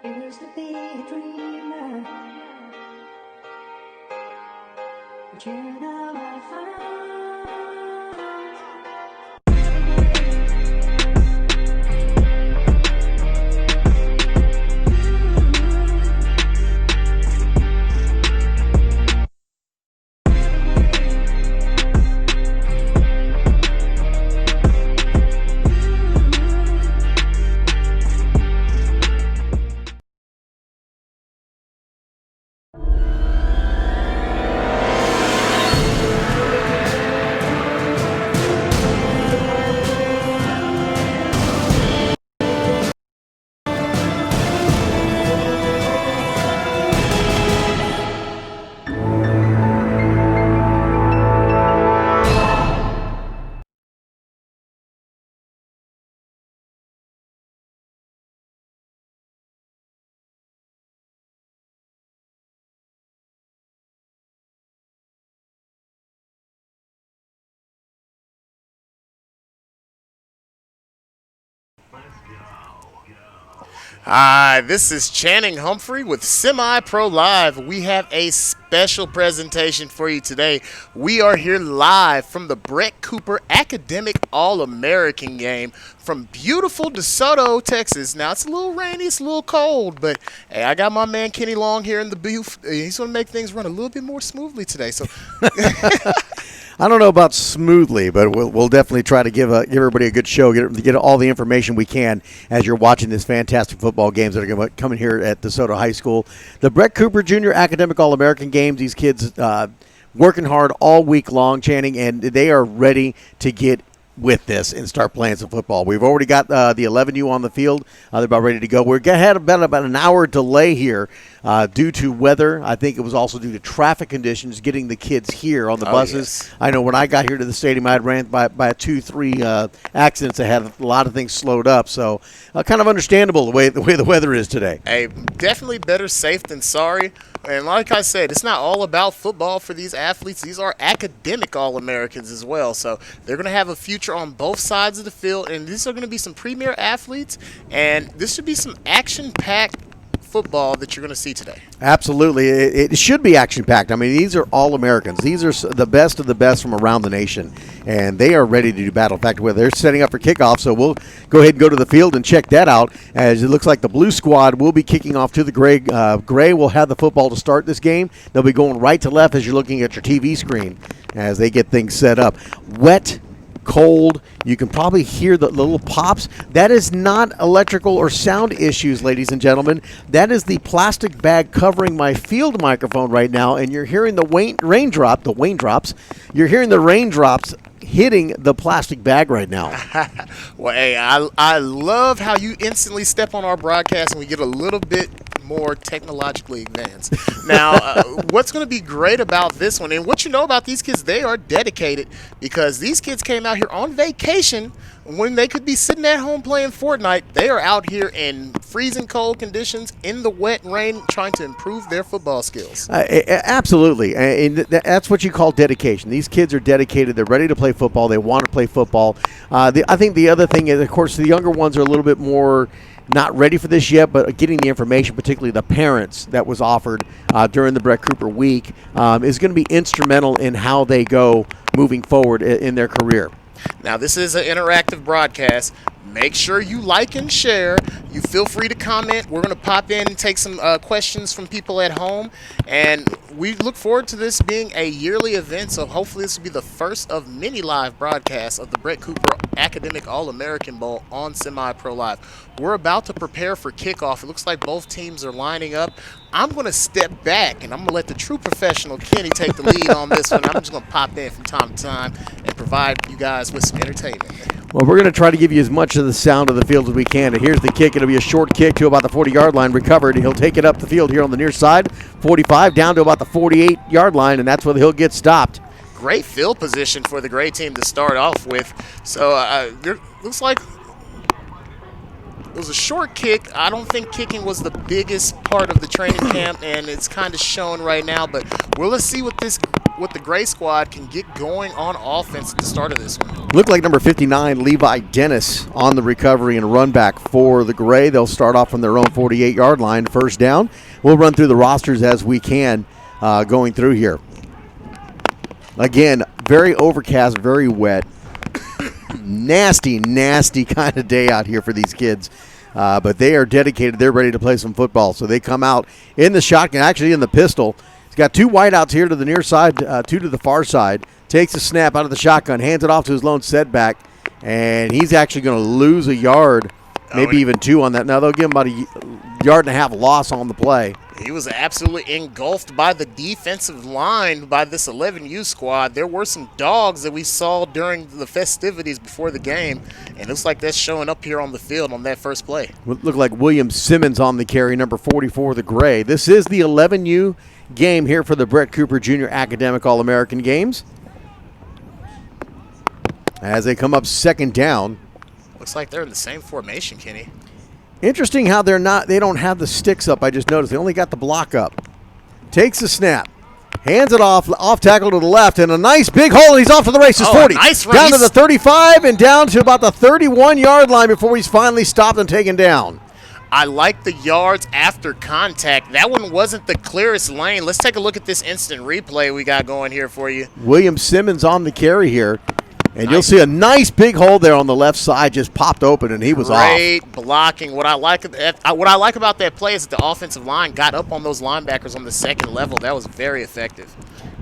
Used to be a dreamer, but you know I found. Hi, this is Channing Humphrey with Semi Pro Live. We have a special presentation for you today. We are here live from the Brett Cooper Academic All American game from beautiful DeSoto, Texas. Now, it's a little rainy, it's a little cold, but hey, I got my man Kenny Long here in the booth. He's going to make things run a little bit more smoothly today. So, I don't know about smoothly, but we'll definitely try to give everybody a good show, get all the information we can as you're watching this fantastic football games that are going to come in here at DeSoto High School. The Brett Cooper Jr. Academic All-American games, these kids working hard all week long, Channing, and they are ready to get with this and start playing some football. We've already got the 11U on the field. They're about ready to go. We're had about an hour delay here due to weather. I think it was also due to traffic conditions getting the kids here on the buses. Yes. I know when I got here to the stadium, I had ran by 2-3 accidents that had a lot of things slowed up. So kind of understandable the way the weather is today. Hey, definitely better safe than sorry. And like I said, it's not all about football for these athletes. These are academic All-Americans as well. So they're going to have a future on both sides of the field. And these are going to be some premier athletes. And this should be some action-packed football that you're going to see today. Absolutely. It should be action-packed. I mean, these are All-Americans. These are the best of the best from around the nation, and they are ready to do battle. In fact, they're setting up for kickoff, so we'll go ahead and go to the field and check that out, as it looks like the blue squad will be kicking off to the gray. Gray will have the football to start this game. They'll be going right to left as you're looking at your TV screen as they get things set up. Wet, cold. You can probably hear the little pops. That is not electrical or sound issues, ladies and gentlemen. That is the plastic bag covering my field microphone right now, and you're hearing the raindrops. You're hearing the raindrops hitting the plastic bag right now. Well, hey, I love how you instantly step on our broadcast and we get a little bit more technologically advanced. Now, what's going to be great about this one, and what you know about these kids, they are dedicated, because these kids came out here on vacation when they could be sitting at home playing Fortnite. They are out here in freezing cold conditions in the wet rain trying to improve their football skills. Absolutely. And that's what you call dedication. These kids are dedicated. They're ready to play football. They want to play football. I think the other thing is, of course, the younger ones are a little bit more not ready for this yet, but getting the information, particularly the parents, that was offered during the Brett Cooper week is going to be instrumental in how they go moving forward in their career. Now, this is an interactive broadcast. Make sure you like and share. You feel free to comment. We're going to pop in and take some questions from people at home. And we look forward to this being a yearly event. So hopefully this will be the first of many live broadcasts of the Brett Cooper Academic All-American Bowl on Semi Pro Live. We're about to prepare for kickoff. It looks like both teams are lining up. I'm going to step back, and I'm going to let the true professional Kenny take the lead on this one. I'm just going to pop in from time to time and provide you guys with some entertainment. Well, we're going to try to give you as much of the sound of the field as we can. And here's the kick. It'll be a short kick to about the 40-yard line, recovered. He'll take it up the field here on the near side, 45, down to about the 48-yard line, and that's where he'll get stopped. Great field position for the gray team to start off with. So it looks like it was a short kick. I don't think kicking was the biggest part of the training camp, and it's kind of shown right now. But let's see what the gray squad can get going on offense at the start of this one. Looked like number 59, Levi Dennis, on the recovery and run back for the Gray. They'll start off from their own 48-yard line, first down. We'll run through the rosters as we can going through here. Again, very overcast, very wet. Nasty, nasty kind of day out here for these kids. But they are dedicated. They're ready to play some football. So they come out in the shotgun, actually in the pistol. He's got two wideouts here to the near side, two to the far side. Takes a snap out of the shotgun, hands it off to his lone setback, and he's actually going to lose a yard, maybe even two on that. Now they'll give him about a yard and a half loss on the play. He was absolutely engulfed by the defensive line by this 11U squad. There were some dogs that we saw during the festivities before the game, and it looks like that's showing up here on the field on that first play. Look like William Simmons on the carry, number 44, the Gray. This is the 11U game here for the Brett Cooper Jr. Academic All-American Games. As they come up second down. Looks like they're in the same formation, Kenny. Interesting how they don't have the sticks up. I just noticed they only got the block up. Takes the snap. Hands it off tackle to the left, and a nice big hole, and he's off to the races. 40. Nice race. Down to the 35 and down to about the 31-yard line before he's finally stopped and taken down. I like the yards after contact. That one wasn't the clearest lane. Let's take a look at this instant replay we got going here for you. William Simmons on the carry here. And you'll see a nice big hole there on the left side just popped open, and he was off. Great blocking. What I like about that play is that the offensive line got up on those linebackers on the second level. That was very effective.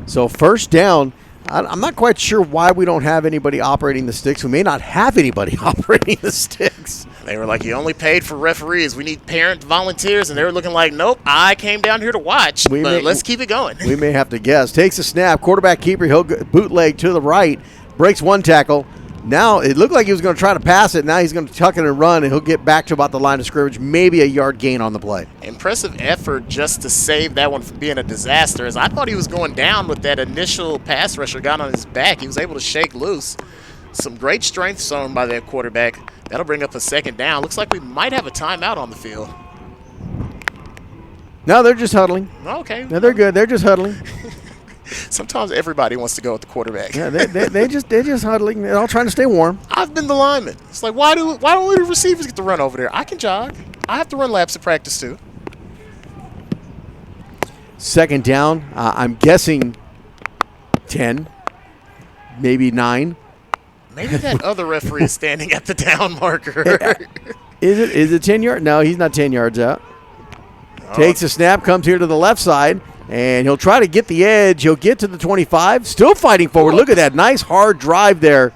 So first down. I'm not quite sure why we don't have anybody operating the sticks. We may not have anybody operating the sticks. They were like, you only paid for referees. We need parent volunteers. And they were looking like, nope, I came down here to watch. But let's keep it going. We may have to guess. Takes a snap. Quarterback keeper. He'll bootleg to the right. Breaks one tackle. Now it looked like he was going to try to pass it. Now he's going to tuck it and run, and he'll get back to about the line of scrimmage, maybe a yard gain on the play. Impressive effort just to save that one from being a disaster, as I thought he was going down with that initial pass rusher got on his back. He was able to shake loose. Some great strength shown by that quarterback. That'll bring up a second down. Looks like we might have a timeout on the field. No, they're just huddling. Okay. No, they're good. They're just huddling. Sometimes everybody wants to go with the quarterback. Yeah, they're just huddling. They're all trying to stay warm. I've been the lineman. It's like, why don't the receivers get to run over there? I can jog. I have to run laps at practice too. Second down. I'm guessing 10, maybe 9. Maybe that other referee is standing at the down marker. Is it 10 yards? No, he's not 10 yards out. Takes a snap, comes here to the left side, and he'll try to get the edge. He'll get to the 25, still fighting forward. Look at that nice hard drive there.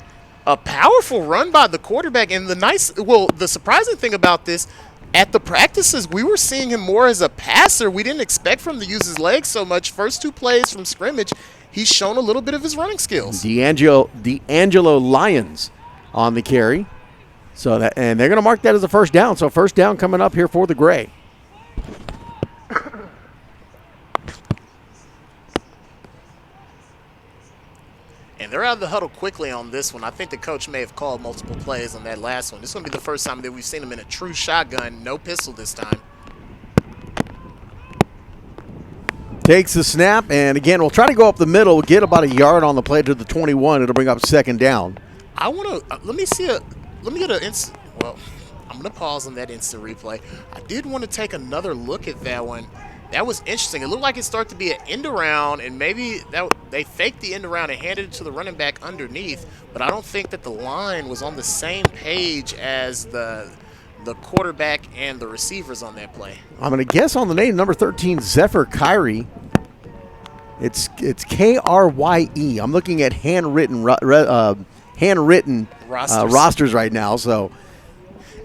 A powerful run by the quarterback, and the surprising thing about this, at the practices, we were seeing him more as a passer. We didn't expect for him to use his legs so much. First two plays from scrimmage, he's shown a little bit of his running skills. D'Angelo Lyons on the carry. And they're going to mark that as a first down. So first down coming up here for the Gray. And they're out of the huddle quickly on this one. I think the coach may have called multiple plays on that last one. This is going to be the first time that we've seen him in a true shotgun, no pistol this time. Takes the snap, and again, we'll try to go up the middle, get about a yard on the play to the 21. It'll bring up second down. I want to, let me get an instant, well, I'm going to pause on that instant replay. I did want to take another look at that one. That was interesting. It looked like it started to be an end around, and maybe they faked the end around and handed it to the running back underneath, but I don't think that the line was on the same page as the quarterback and the receivers on that play. I'm going to guess on the name, number 13, Zephyr Kyrie. It's Krye. I'm looking at handwritten rosters right now. So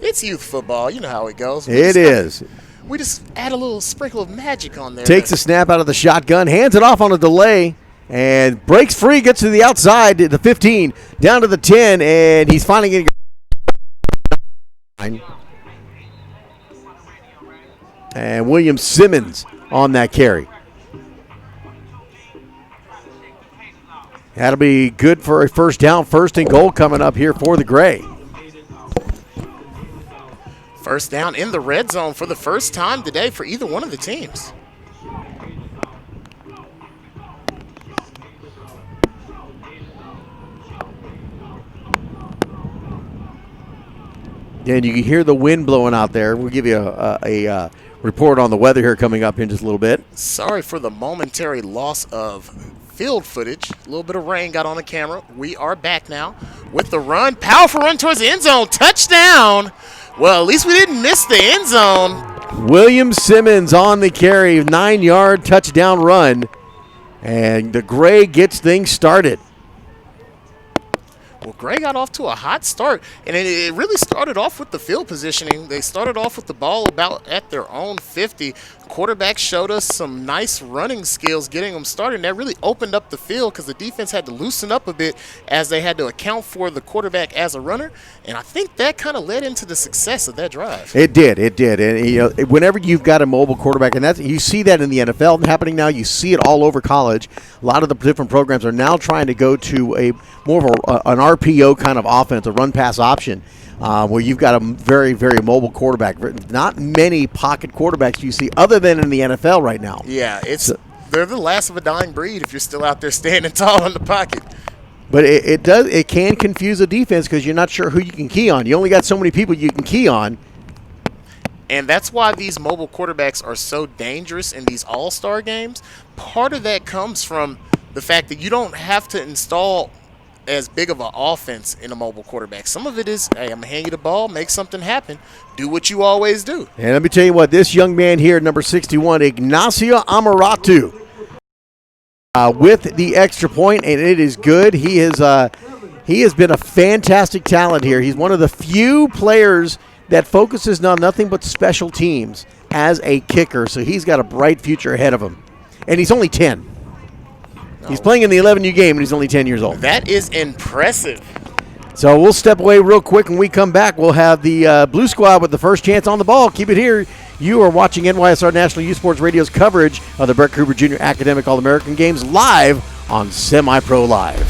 it's youth football. You know how it goes. It is. We just add a little sprinkle of magic on there. Takes a snap out of the shotgun, hands it off on a delay, and breaks free, gets to the outside, the 15, down to the 10, and he's finally getting. And William Simmons on that carry. That'll be good for a first down, first and goal coming up here for the Gray. First down in the red zone for the first time today for either one of the teams. And you can hear the wind blowing out there. We'll give you a report on the weather here coming up in just a little bit. Sorry for the momentary loss of field footage. A little bit of rain got on the camera. We are back now with the run. Powerful run towards the end zone. Touchdown. Well, at least we didn't miss the end zone. William Simmons on the carry, 9-yard touchdown run. And the Gray gets things started. Well, Gray got off to a hot start, and it really started off with the field positioning. They started off with the ball about at their own 50. Quarterback showed us some nice running skills getting them started, and that really opened up the field because the defense had to loosen up a bit as they had to account for the quarterback as a runner, and I think that kind of led into the success of that drive. It did. And whenever you've got a mobile quarterback, and you see that in the NFL happening now, you see it all over college. A lot of the different programs are now trying to go to a more of an RPO kind of offense, a run-pass option, where you've got a very, very mobile quarterback. Not many pocket quarterbacks you see other than in the NFL right now. Yeah, they're the last of a dying breed if you're still out there standing tall in the pocket. But it can confuse a defense because you're not sure who you can key on. You only got so many people you can key on. And that's why these mobile quarterbacks are so dangerous in these all-star games. Part of that comes from the fact that you don't have to install as big of an offense in a mobile quarterback. Some of it is, hey, I'm going to hand you the ball, make something happen, do what you always do. And let me tell you what, this young man here, number 61, Ignacio Amaratu, with the extra point, and it is good. He has been a fantastic talent here. He's one of the few players that focuses on nothing but special teams as a kicker, so he's got a bright future ahead of him. And he's only 10. He's playing in the 11U game, and he's only 10 years old. That is impressive. So we'll step away real quick. When we come back, we'll have the Blue Squad with the first chance on the ball. Keep it here. You are watching NYSR National Youth Sports Radio's coverage of the Brett Cooper Jr. Academic All-American Games live on Semi-Pro Live.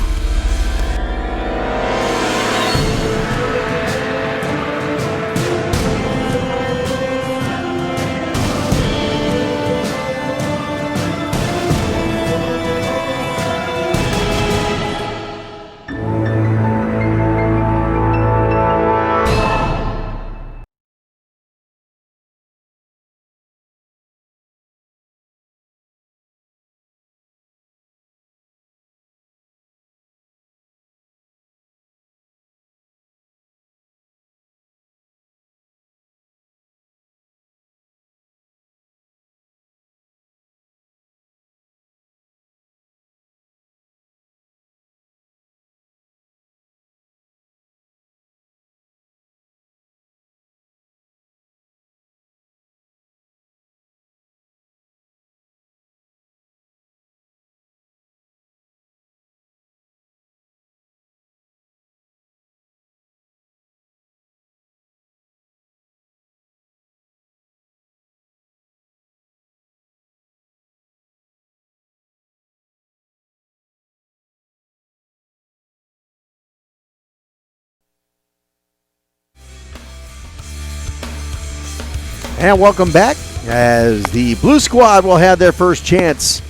And welcome back as the Blue Squad will have their first chance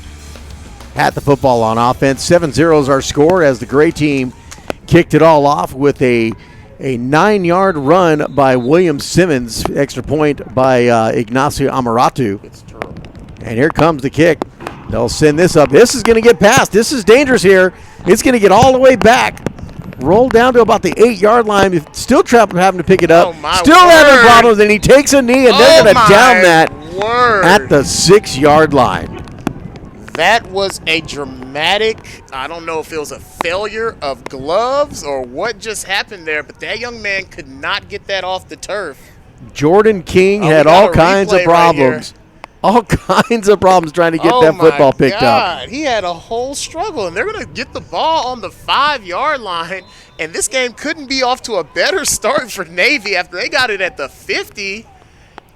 at the football on offense. 7-0 is our score as the Gray team kicked it all off with a 9-yard run by William Simmons, extra point by Ignacio Amaratu. It's terrible. And here comes the kick. They'll send this up. This is going to get past. This is dangerous here. It's going to get all the way back. Roll down to about the 8-yard line. Still having to pick it up. Still having problems, and he takes a knee, and they're going to down that at the 6-yard line. That was a dramatic, I don't know if it was a failure of gloves or what just happened there, but that young man could not get that off the turf. Jordan King had all kinds of problems. All kinds of problems trying to get that football picked up. He had a whole struggle, and they're going to get the ball on the 5-yard line, and this game couldn't be off to a better start for Navy after they got it at the 50.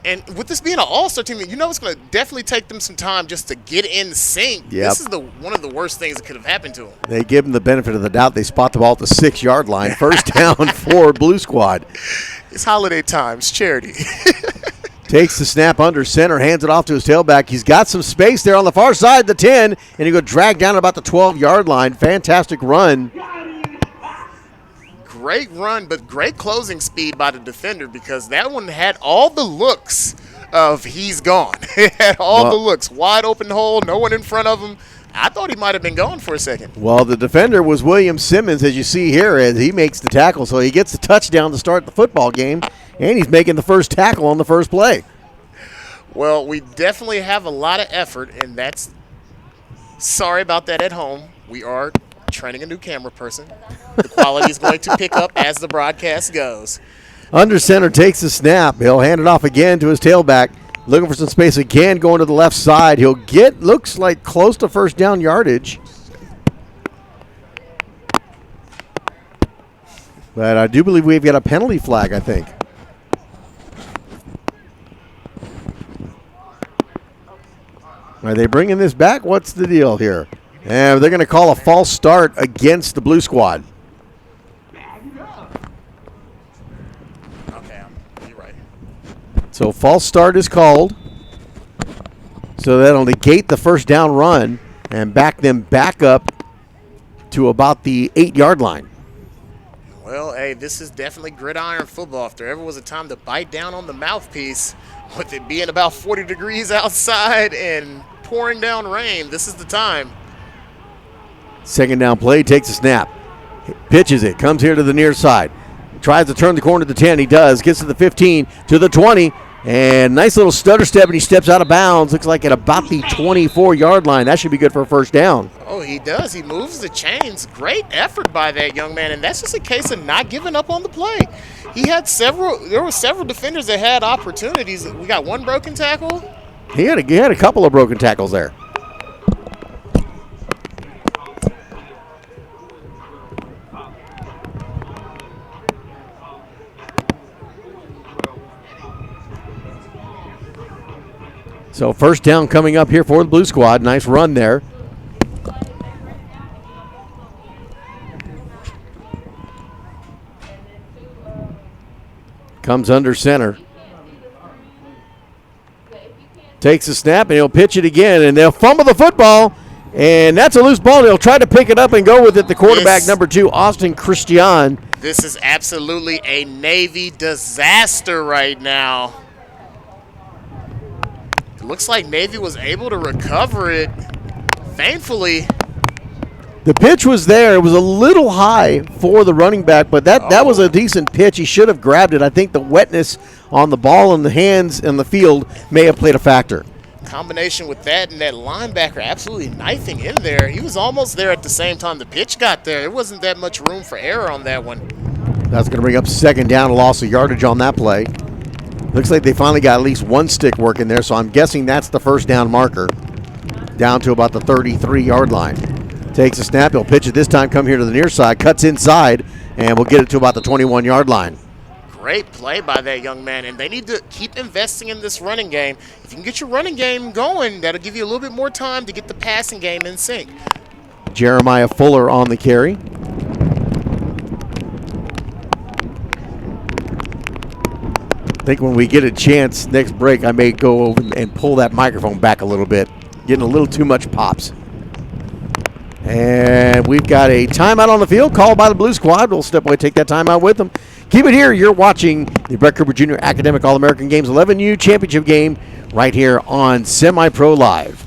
And with this being an all-star team, you know it's going to definitely take them some time just to get in sync. Yep. This is one of the worst things that could have happened to them. They give them the benefit of the doubt. They spot the ball at the 6-yard line. First down for Blue Squad. It's holiday times, charity. Takes the snap under center, hands it off to his tailback. He's got some space there on the far side, the 10, and he go drag down about the 12-yard line. Fantastic run. great run, but great closing speed by the defender because that one had all the looks of he's gone. It had all the looks. Wide open hole, no one in front of him. I thought he might have been gone for a second. Well, the defender was William Simmons, as you see here, as he makes the tackle. So he gets the touchdown to start the football game, and he's making the first tackle on the first play. Well, we definitely have a lot of effort, and that's – sorry about that at home. We are training a new camera person. The quality is going to pick up as the broadcast goes. Under center takes the snap. He'll hand it off again to his tailback. Looking for some space again, going to the left side. He'll get, looks like, close to first down yardage. But I do believe we've got a penalty flag, I think. Are they bringing this back? What's the deal here? And they're going to call a false start against the Blue Squad. Okay, you're right. So false start is called. So that'll negate the first down run and back them back up to about the 8-yard line. Well, hey, this is definitely gridiron football. If there ever was a time to bite down on the mouthpiece, with it being about 40 degrees outside and pouring down rain, this is the time. Second down play, takes a snap. Pitches it, comes here to the near side. Tries to turn the corner to the 10. He does. Gets to the 15, to the 20. And nice little stutter step, and he steps out of bounds. Looks like at about the 24-yard line. That should be good for a first down. Oh, he does. He moves the chains. Great effort by that young man, and that's just a case of not giving up on the play. There were several defenders that had opportunities. We got one broken tackle. He had a couple of broken tackles there. So first down coming up here for the Blue Squad. Nice run there. Comes under center. Takes a snap, and he'll pitch it again, and they'll fumble the football, and that's a loose ball. They'll try to pick it up and go with it. The quarterback, number 2, Austin Christian. This is absolutely a Navy disaster right now. It looks like Navy was able to recover it, thankfully. The pitch was there. It was a little high for the running back, but that was a decent pitch. He should have grabbed it. I think the wetness on the ball and the hands in the field may have played a factor. Combination with that and that linebacker absolutely knifing in there. He was almost there at the same time the pitch got there. There wasn't that much room for error on that one. That's going to bring up second down, a loss of yardage on that play. Looks like they finally got at least one stick working there, so I'm guessing that's the first down marker. Down to about the 33-yard line. Takes a snap. He'll pitch it this time, come here to the near side, cuts inside, and we'll get it to about the 21-yard line. Great play by that young man, and they need to keep investing in this running game. If you can get your running game going, that'll give you a little bit more time to get the passing game in sync. Jeremiah Fuller on the carry. I think when we get a chance next break, I may go over and pull that microphone back a little bit. Getting a little too much pops. And we've got a timeout on the field called by the Blue Squad. We'll step away, take that timeout with them. Keep it here. You're watching the Brett Cooper Jr. Academic All-American Games 11U Championship game right here on Semi-Pro Live.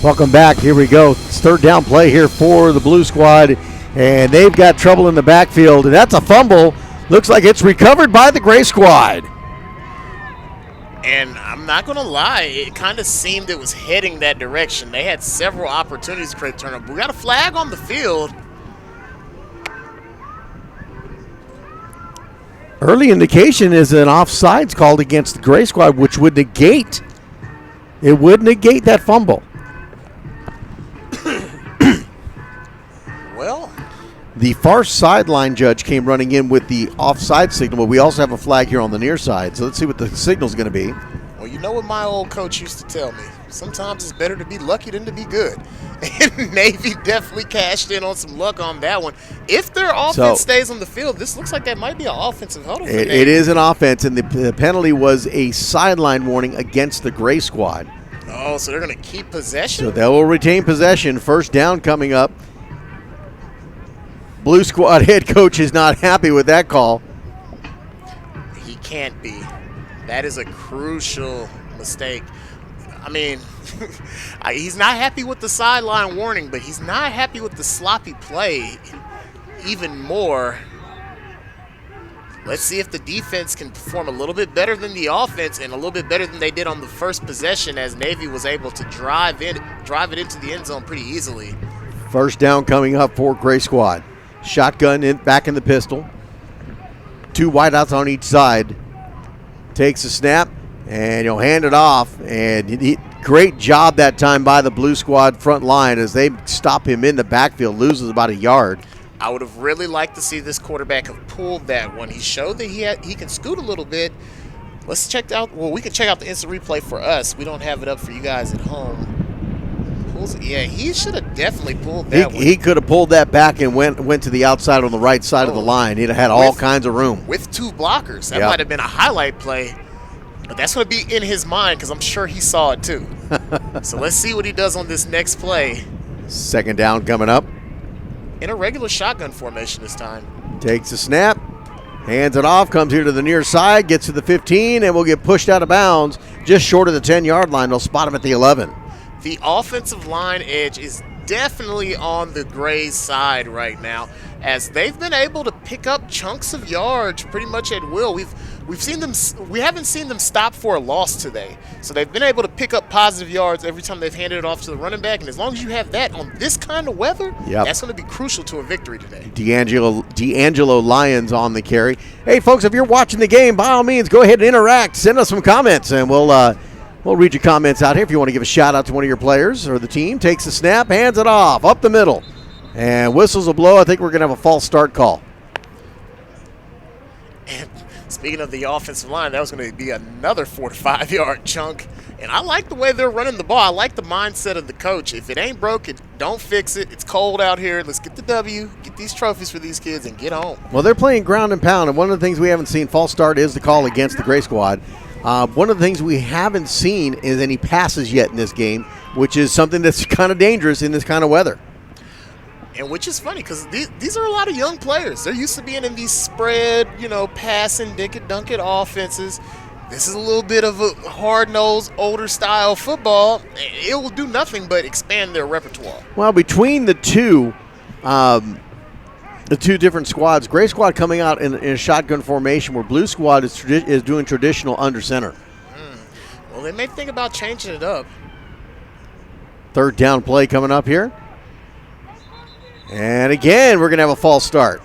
Welcome back. Here we go. It's third down play here for the Blue Squad, and they've got trouble in the backfield, and that's a fumble. Looks like it's recovered by the Gray Squad. And I'm not going to lie, it kind of seemed it was heading that direction. They had several opportunities to create turnover. We got a flag on the field. Early indication is an offsides called against the Gray Squad, which would negate that fumble. Well, the far sideline judge came running in with the offside signal, but we also have a flag here on the near side. So let's see what the signal's going to be. well, you know what my old coach used to tell me. Sometimes it's better to be lucky than to be good. And Navy definitely cashed in on some luck on that one. If their offense stays on the field, this looks like that might be an offensive huddle for Navy. It is an offense, and the penalty was a sideline warning against the Gray Squad. Oh, so they're going to keep possession? So they will retain possession. First down coming up. Blue Squad head coach is not happy with that call. He can't be. That is a crucial mistake. I mean, he's not happy with the sideline warning, but he's not happy with the sloppy play even more. Let's see if the defense can perform a little bit better than the offense and a little bit better than they did on the first possession, as Navy was able to drive it into the end zone pretty easily. First down coming up for Gray Squad. Shotgun back in the pistol. Two wideouts on each side. Takes a snap, and he'll hand it off. And great job that time by the Blue Squad front line as they stop him in the backfield, loses about a yard. I would have really liked to see this quarterback have pulled that one. He showed that he can scoot a little bit. Let's check out. Well, we can check out the instant replay for us. We don't have it up for you guys at home. Yeah, he should have definitely pulled that one. He could have pulled that back and went to the outside on the right side of the line. He'd have had all kinds of room. With two blockers. That might have been a highlight play. But that's going to be in his mind because I'm sure he saw it too. So let's see what he does on this next play. Second down coming up. In a regular shotgun formation this time. Takes a snap. Hands it off. Comes here to the near side. Gets to the 15 and will get pushed out of bounds just short of the 10-yard line. They'll spot him at the 11. The offensive line edge is definitely on the Grays side right now, as they've been able to pick up chunks of yards pretty much at will. We haven't seen them stop for a loss today. So they've been able to pick up positive yards every time they've handed it off to the running back. And as long as you have that on this kind of weather, that's going to be crucial to a victory today. D'Angelo Lyons on the carry. Hey, folks, if you're watching the game, by all means, go ahead and interact. Send us some comments, and we'll read your comments out here. If you want to give a shout out to one of your players or the team, takes the snap, hands it off, up the middle. And whistles will blow. I think we're going to have a false start call. And speaking of the offensive line, that was going to be another 4 to 5 yard chunk. And I like the way they're running the ball. I like the mindset of the coach. If it ain't broke, don't fix it. It's cold out here. Let's get the W, get these trophies for these kids, and get home. Well, they're playing ground and pound, and one of the things we haven't seen, false start, is the call against the Gray Squad. One of the things we haven't seen is any passes yet in this game, which is something that's kind of dangerous in this kind of weather. And which is funny because these are a lot of young players. They're used to being in these spread, passing, dunk it offenses. This is a little bit of a hard-nosed, older style football. It will do nothing but expand their repertoire. Well, between the two different squads, Gray Squad coming out in a shotgun formation, where Blue Squad is doing traditional under center. Well, they may think about changing it up. Third down play coming up here. And again, we're going to have a false start.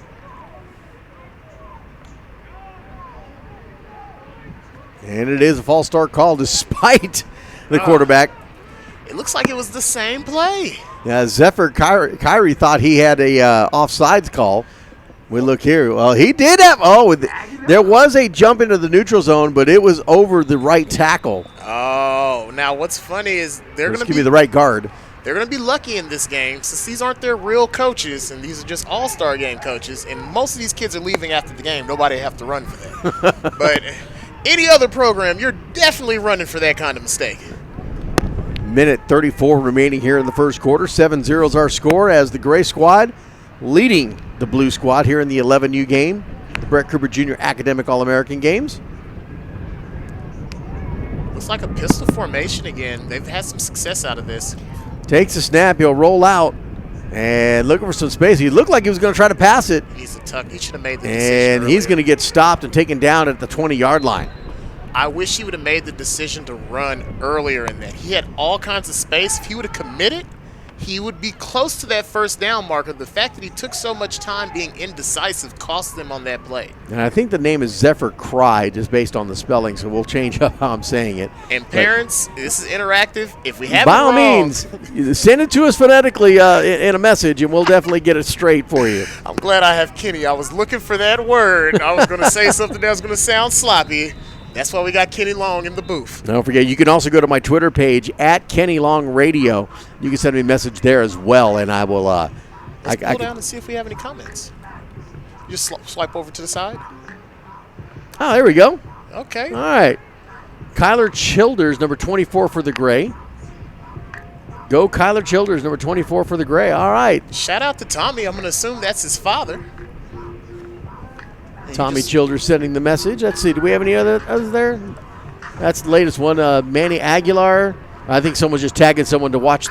And it is a false start call despite the quarterback. It looks like it was the same play. Yeah, Zephyr Kyrie thought he had a offsides call. We look here. Well, he did have. There was a jump into the neutral zone, but it was over the right tackle. Oh, now what's funny is they're going to be the right guard. They're going to be lucky in this game since these aren't their real coaches and these are just all-star game coaches. And most of these kids are leaving after the game. Nobody have to run for that. But any other program, you're definitely running for that kind of mistake. Minute 34 remaining here in the first quarter. 7-0 is our score as the Gray Squad leading the Blue Squad here in the 11U game, the Brett Cooper Jr. Academic All-American Games. Looks like a pistol formation again. They've had some success out of this. Takes the snap. He'll roll out and looking for some space. He looked like he was going to try to pass it. He's a tuck. He should have made the decision And he's earlier. going to get stopped and taken down at the 20-yard line. I wish he would have made the decision to run earlier in that. He had all kinds of space. If he would have committed, he would be close to that first down marker. The fact that he took so much time being indecisive cost them on that play. And I think the name is Zephyr Cry, just based on the spelling, so we'll change how I'm saying it. And parents, this is interactive. If we have By it all wrong, means, send it to us phonetically in a message, and we'll definitely get it straight for you. I'm glad I have Kenny. I was looking for that word. I was going to say something that was going to sound sloppy. That's why we got Kenny Long in the booth. Don't forget, you can also go to my Twitter page, @KennyLongRadio. You can send me a message there as well, and I will Let's pull down and see if we have any comments. You just swipe over to the side. Oh, there we go. Okay. All right. Kyler Childers, number 24 for the Gray. Go Kyler Childers, number 24 for the Gray. All right. Shout out to Tommy. I'm going to assume that's his father. And Tommy Childers sending the message. Let's see. Do we have any others there? That's the latest one. Manny Aguilar. I think someone's just tagging someone to watch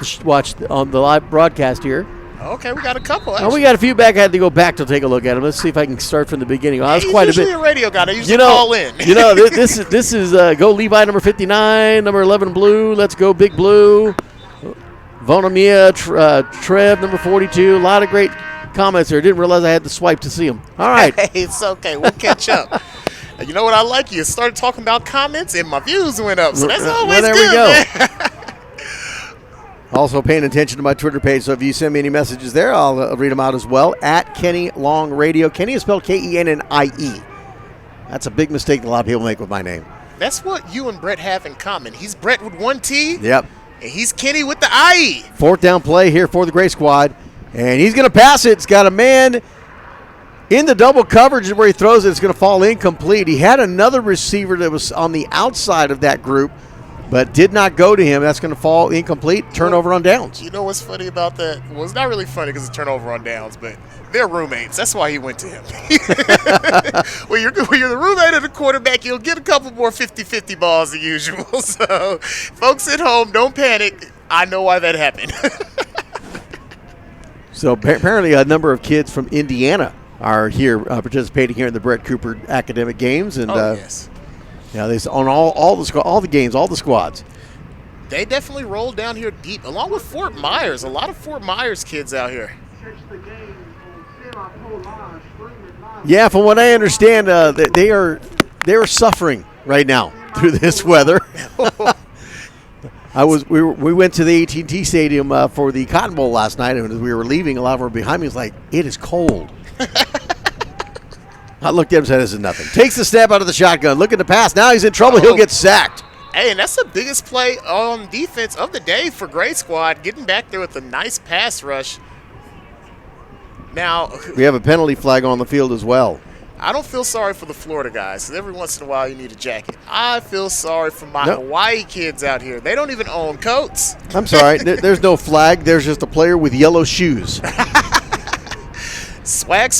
on the live broadcast here. Okay, we got a couple. Oh, we got a few back. I had to go back to take a look at them. Let's see if I can start from the beginning. That was He's quite a usually bit. a radio guy. They usually call in. This is Go Levi number 59, number 11 Blue. Let's go Big Blue. Vonamia Trev number 42. A lot of great comments there. Didn't realize I had to swipe to see them. All right. Hey, it's okay. We'll catch up. And you know what I like? You started talking about comments and my views went up. So that's always there good, we go. man. Also paying attention to my Twitter page, so if you send me any messages there, I'll read them out as well. @KennyLongRadio. Kenny is spelled Kennie. That's a big mistake that a lot of people make with my name. That's what you and Brett have in common. He's Brett with one T, Yep. and he's Kenny with the IE. Fourth down play here for the Gray Squad. And he's going to pass it. It's got a man in the double coverage where he throws it. It's going to fall incomplete. He had another receiver that was on the outside of that group, but did not go to him. That's going to fall incomplete. Turnover on downs. You know what's funny about that? Well, it's not really funny because it's turnover on downs, but they're roommates. That's why he went to him. when you're the roommate of the quarterback, you'll get a couple more 50-50 balls than usual. So, folks at home, don't panic. I know why that happened. So apparently a number of kids from Indiana are here participating here in the Brett Cooper academic games. And yes. They on all the games, all the squads. They definitely rolled down here deep, along with Fort Myers. A lot of Fort Myers kids out here. Yeah, from what I understand, they are suffering right now through this weather. We went to the AT&T Stadium for the Cotton Bowl last night, and as we were leaving, a lot of our behind me was like, "It is cold." I looked at him and said, "This is nothing." Takes the snap out of the shotgun, looking to pass. Now he's in trouble. He'll get sacked. Hey, and that's the biggest play on defense of the day for Gray Squad, getting back there with a nice pass rush. Now, We have a penalty flag on the field as well. I don't feel sorry for the Florida guys, because every once in a while you need a jacket. I feel sorry for my Nope. Hawaii kids out here. They don't even own coats. I'm sorry. There's no flag. There's just a player with yellow shoes. Swag.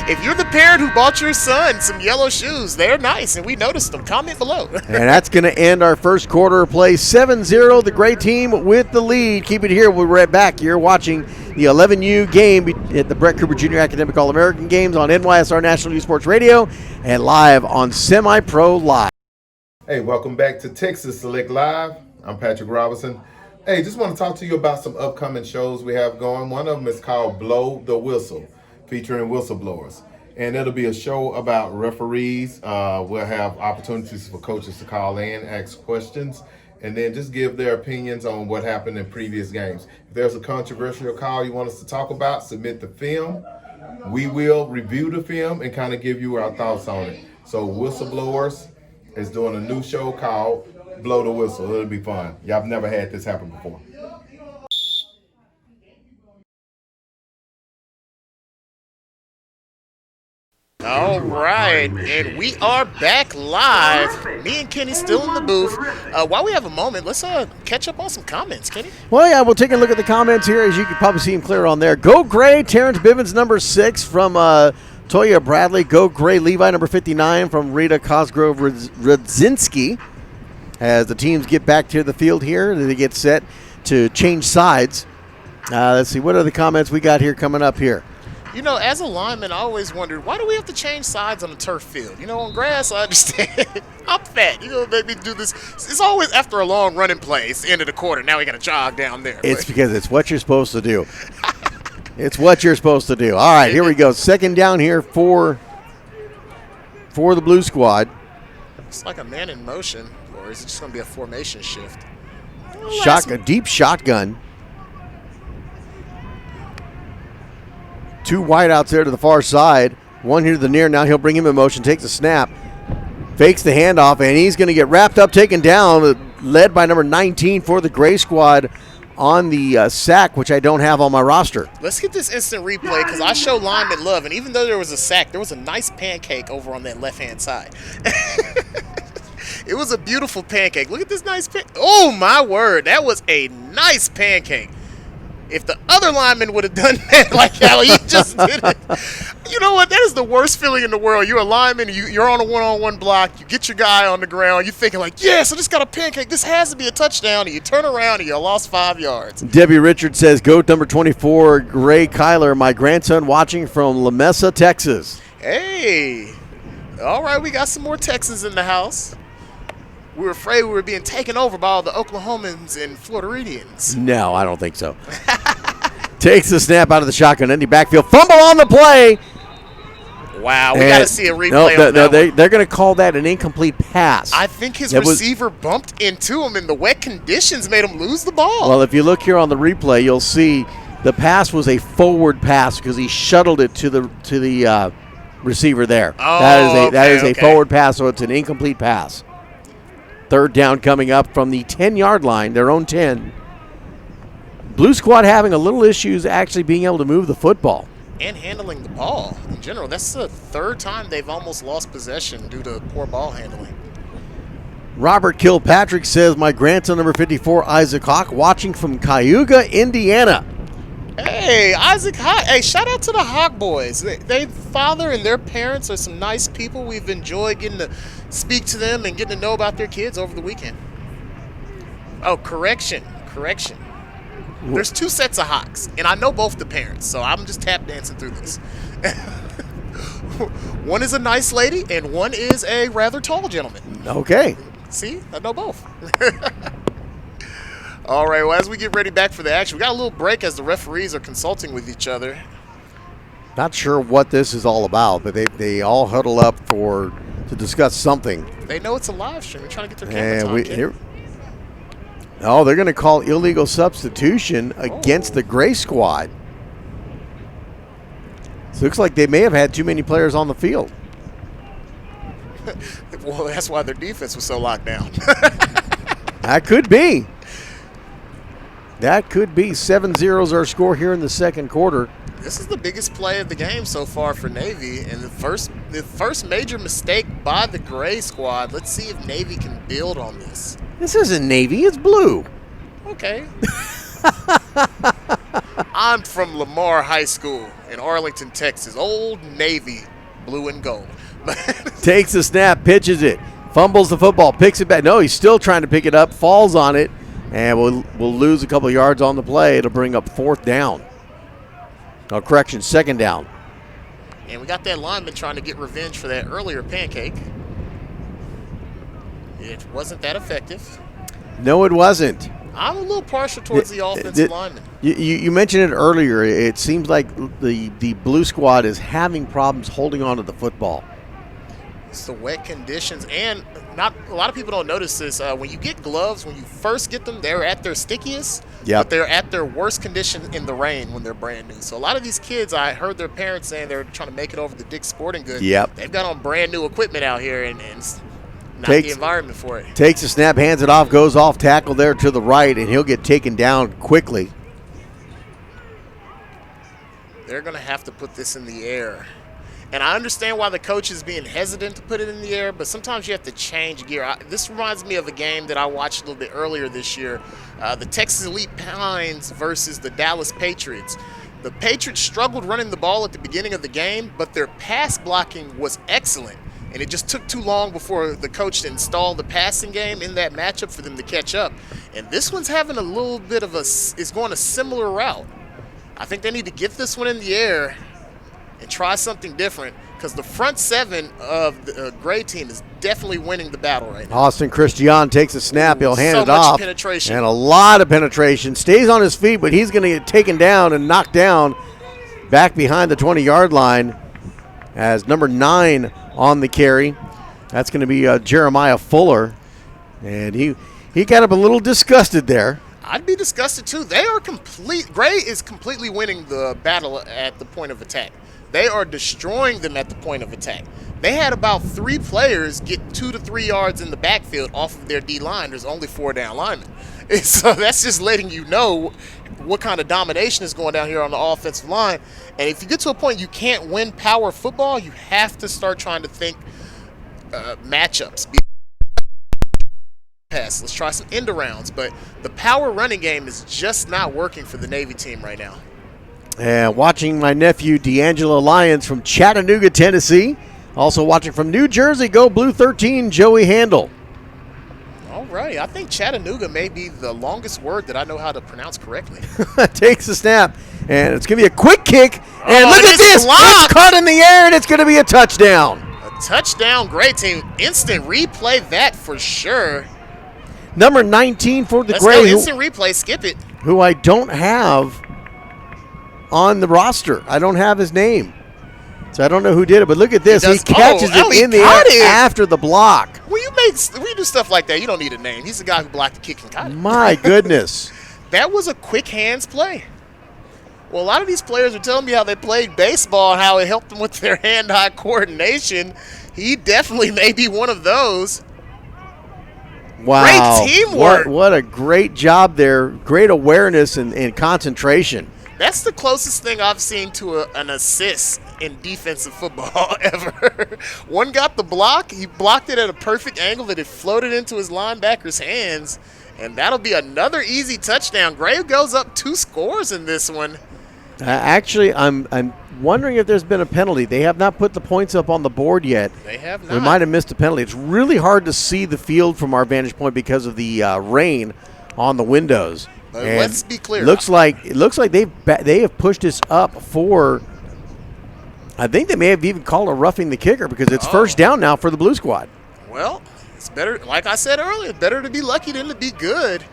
If you're the parent who bought your son some yellow shoes, they're nice, and we noticed them. Comment below. And that's going to end our first quarter of play. 7-0, the Gray team with the lead. Keep it here. We'll be right back. You're watching the 11U game at the Brett Cooper Jr. Academic All-American Games on NYSR National Youth Sports Radio and live on Semi-Pro Live. Hey, welcome back to Texas Select Live. I'm Patrick Robinson. Hey, just want to talk to you about some upcoming shows we have going. One of them is called Blow the Whistle, featuring whistleblowers. And it'll be a show about referees. We'll have opportunities for coaches to call in, ask questions, and then just give their opinions on what happened in previous games. If there's a controversial call you want us to talk about, submit the film. We will review the film and kind of give you our thoughts on it. So Whistleblowers is doing a new show called Blow the Whistle. It'll be fun. Y'all have never had this happen before. All right, and we are back live. Me and Kenny still in the booth. While we have a moment, let's catch up on some comments, Kenny. Well, yeah, we'll take a look at the comments here. As you can probably see them clear on there. Go Gray, Terrence Bivens, number 6 from Toya Bradley. Go Gray, Levi, number 59 from Rita Cosgrove Rudzinski. as the teams get back to the field here. They get set to change sides. Let's see, what are the comments we got here coming up here? You know, as a lineman, I always wondered, why do we have to change sides on a turf field? You know, on grass, I understand. I'm fat. You know, make me do this. It's always after a long running play. It's the end of the quarter. Now we got to jog down there. It's because it's what you're supposed to do. It's what you're supposed to do. All right, here we go. Second down here for the Blue Squad. It's like a man in motion, or is it just going to be a formation shift? A deep shotgun. Two wideouts there to the far side. One here to the near. Now he'll bring him in motion, takes the snap, fakes the handoff, and he's going to get wrapped up, taken down, led by number 19 for the Gray Squad on the sack, which I don't have on my roster. Let's get this instant replay because I show lineman love, and even though there was a sack, there was a nice pancake over on that left-hand side. It was a beautiful pancake. Look at this nice pancake. Oh, my word. That was a nice pancake. If the other lineman would have done that like how he just did it. You know what? That is the worst feeling in the world. You're a lineman. You're on a one-on-one block. You get your guy on the ground. You're thinking like, yes, I just got a pancake. This has to be a touchdown. And you turn around and you lost 5 yards. Debbie Richards says, goat number 24, Gray Kyler, my grandson watching from La Mesa, Texas. Hey. All right, we got some more Texans in the house. We were afraid we were being taken over by all the Oklahomans and Floridians. No, I don't think so. Takes the snap out of the shotgun, empty backfield, fumble on the play. Wow, we got to see a replay on that one. They're going to call that an incomplete pass. I think his receiver bumped into him, and the wet conditions made him lose the ball. Well, if you look here on the replay, you'll see the pass was a forward pass because he shuttled it to the receiver there. Oh, that is a forward pass, so it's an incomplete pass. Third down coming up from the 10-yard line, their own 10. Blue Squad having a little issues actually being able to move the football. And handling the ball in general. That's the third time they've almost lost possession due to poor ball handling. Robert Kilpatrick says, my grandson, number 54, Isaac Hawk, watching from Cayuga, Indiana. Hey, Isaac Hawk. Hey, shout out to the Hawk boys. They father and their parents are some nice people. We've enjoyed getting to speak to them and getting to know about their kids over the weekend. Oh, correction. There's two sets of Hawks, and I know both the parents, so I'm just tap dancing through this. One is a nice lady, and one is a rather tall gentleman. Okay. See, I know both. All right, well, as we get ready back for the action, we got a little break as the referees are consulting with each other. Not sure what this is all about, but they all huddle up to discuss something. They know it's a live stream. They're trying to get their camera time. They're going to call illegal substitution against the Gray Squad. So it looks like they may have had too many players on the field. Well, that's why their defense was so locked down. That could be. 7-0 our score here in the second quarter. This is the biggest play of the game so far for Navy, and the first major mistake by the Gray Squad. Let's see if Navy can build on this. This isn't Navy, it's blue. Okay. I'm from Lamar High School in Arlington, Texas. Old Navy, blue and gold. Takes the snap, pitches it, fumbles the football, picks it back. No, he's still trying to pick it up, falls on it, and we'll lose a couple of yards on the play. It'll bring up fourth down. No, correction, second down. And we got that lineman trying to get revenge for that earlier pancake. It wasn't that effective. No, it wasn't. I'm a little partial towards the offensive lineman. You mentioned it earlier. It seems like the Blue Squad is having problems holding on to the football. It's the wet conditions, and not a lot of people don't notice this. When you get gloves, when you first get them, they're at their stickiest. Yep. But they're at their worst condition in the rain when they're brand new. So a lot of these kids, I heard their parents saying they're trying to make it over to Dick's Sporting Goods. Yep. They've got on brand new equipment out here, and not the environment for it. Takes a snap, hands it off, goes off tackle there to the right, and he'll get taken down quickly. They're going to have to put this in the air. And I understand why the coach is being hesitant to put it in the air, but sometimes you have to change gear. This reminds me of a game that I watched a little bit earlier this year, the Texas Elite Pines versus the Dallas Patriots. The Patriots struggled running the ball at the beginning of the game, but their pass blocking was excellent. And it just took too long before the coach installed the passing game in that matchup for them to catch up. And this one's having a little bit of is going a similar route. I think they need to get this one in the air and try something different, because the front seven of the Gray team is definitely winning the battle right now. Austin Christian takes a snap. He'll hand so it much off. penetration. And a lot of penetration. Stays on his feet, but he's going to get taken down and knocked down back behind the 20-yard line as number 9 on the carry. That's going to be Jeremiah Fuller. And he got up a little disgusted there. I'd be disgusted too. Gray is completely winning the battle at the point of attack. They are destroying them at the point of attack. They had about 3 players get 2 to 3 yards in the backfield off of their D-line. There's only 4 down linemen. And so that's just letting you know what kind of domination is going down here on the offensive line. And if you get to a point you can't win power football, you have to start trying to think matchups. Pass. Let's try some end arounds. But the power running game is just not working for the Navy team right now. And watching my nephew D'Angelo Lyons from Chattanooga, Tennessee. Also watching from New Jersey, go Blue 13, Joey Handel. All right. I think Chattanooga may be the longest word that I know how to pronounce correctly. Takes the snap, and it's going to be a quick kick. And look at this. Blocked. It's caught in the air, and it's going to be a touchdown. A touchdown. Great team. Instant replay that for sure. Number 19 for the Let's Gray, go instant replay. Skip it. who I don't have on the roster. I don't have his name. So I don't know who did it, but look at this. He catches it in the air after the block. When you do stuff like that, you don't need a name. He's the guy who blocked the kick and caught it. My goodness. That was a quick hands play. Well, a lot of these players are telling me how they played baseball and how it helped them with their hand-eye coordination. He definitely may be one of those. Wow. Great teamwork. What a great job there. Great awareness and concentration. That's the closest thing I've seen to an assist in defensive football ever. One got the block. He blocked it at a perfect angle that it floated into his linebacker's hands, and that'll be another easy touchdown. Gray goes up 2 scores in this one. Actually, I'm wondering if there's been a penalty. They have not put the points up on the board yet. They have not. We might have missed a penalty. It's really hard to see the field from our vantage point because of the rain on the windows. But let's be clear. It looks like they have pushed us up for. I think they may have even called a roughing the kicker because it's first down now for the Blue Squad. Well, it's better. Like I said earlier, better to be lucky than to be good.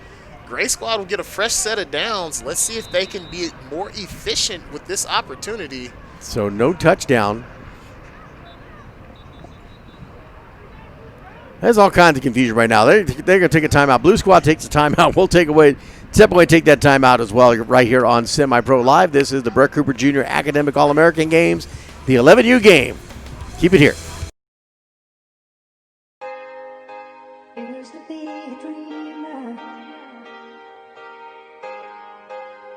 Gray Squad will get a fresh set of downs. Let's see if they can be more efficient with this opportunity. So no touchdown. There's all kinds of confusion right now. They're going to take a timeout. Blue Squad takes a timeout. We'll take that timeout as well right here on Semi-Pro Live. This is the Brett Cooper Jr. Academic All-American Games, the 11U game. Keep it here. Used to be a dreamer,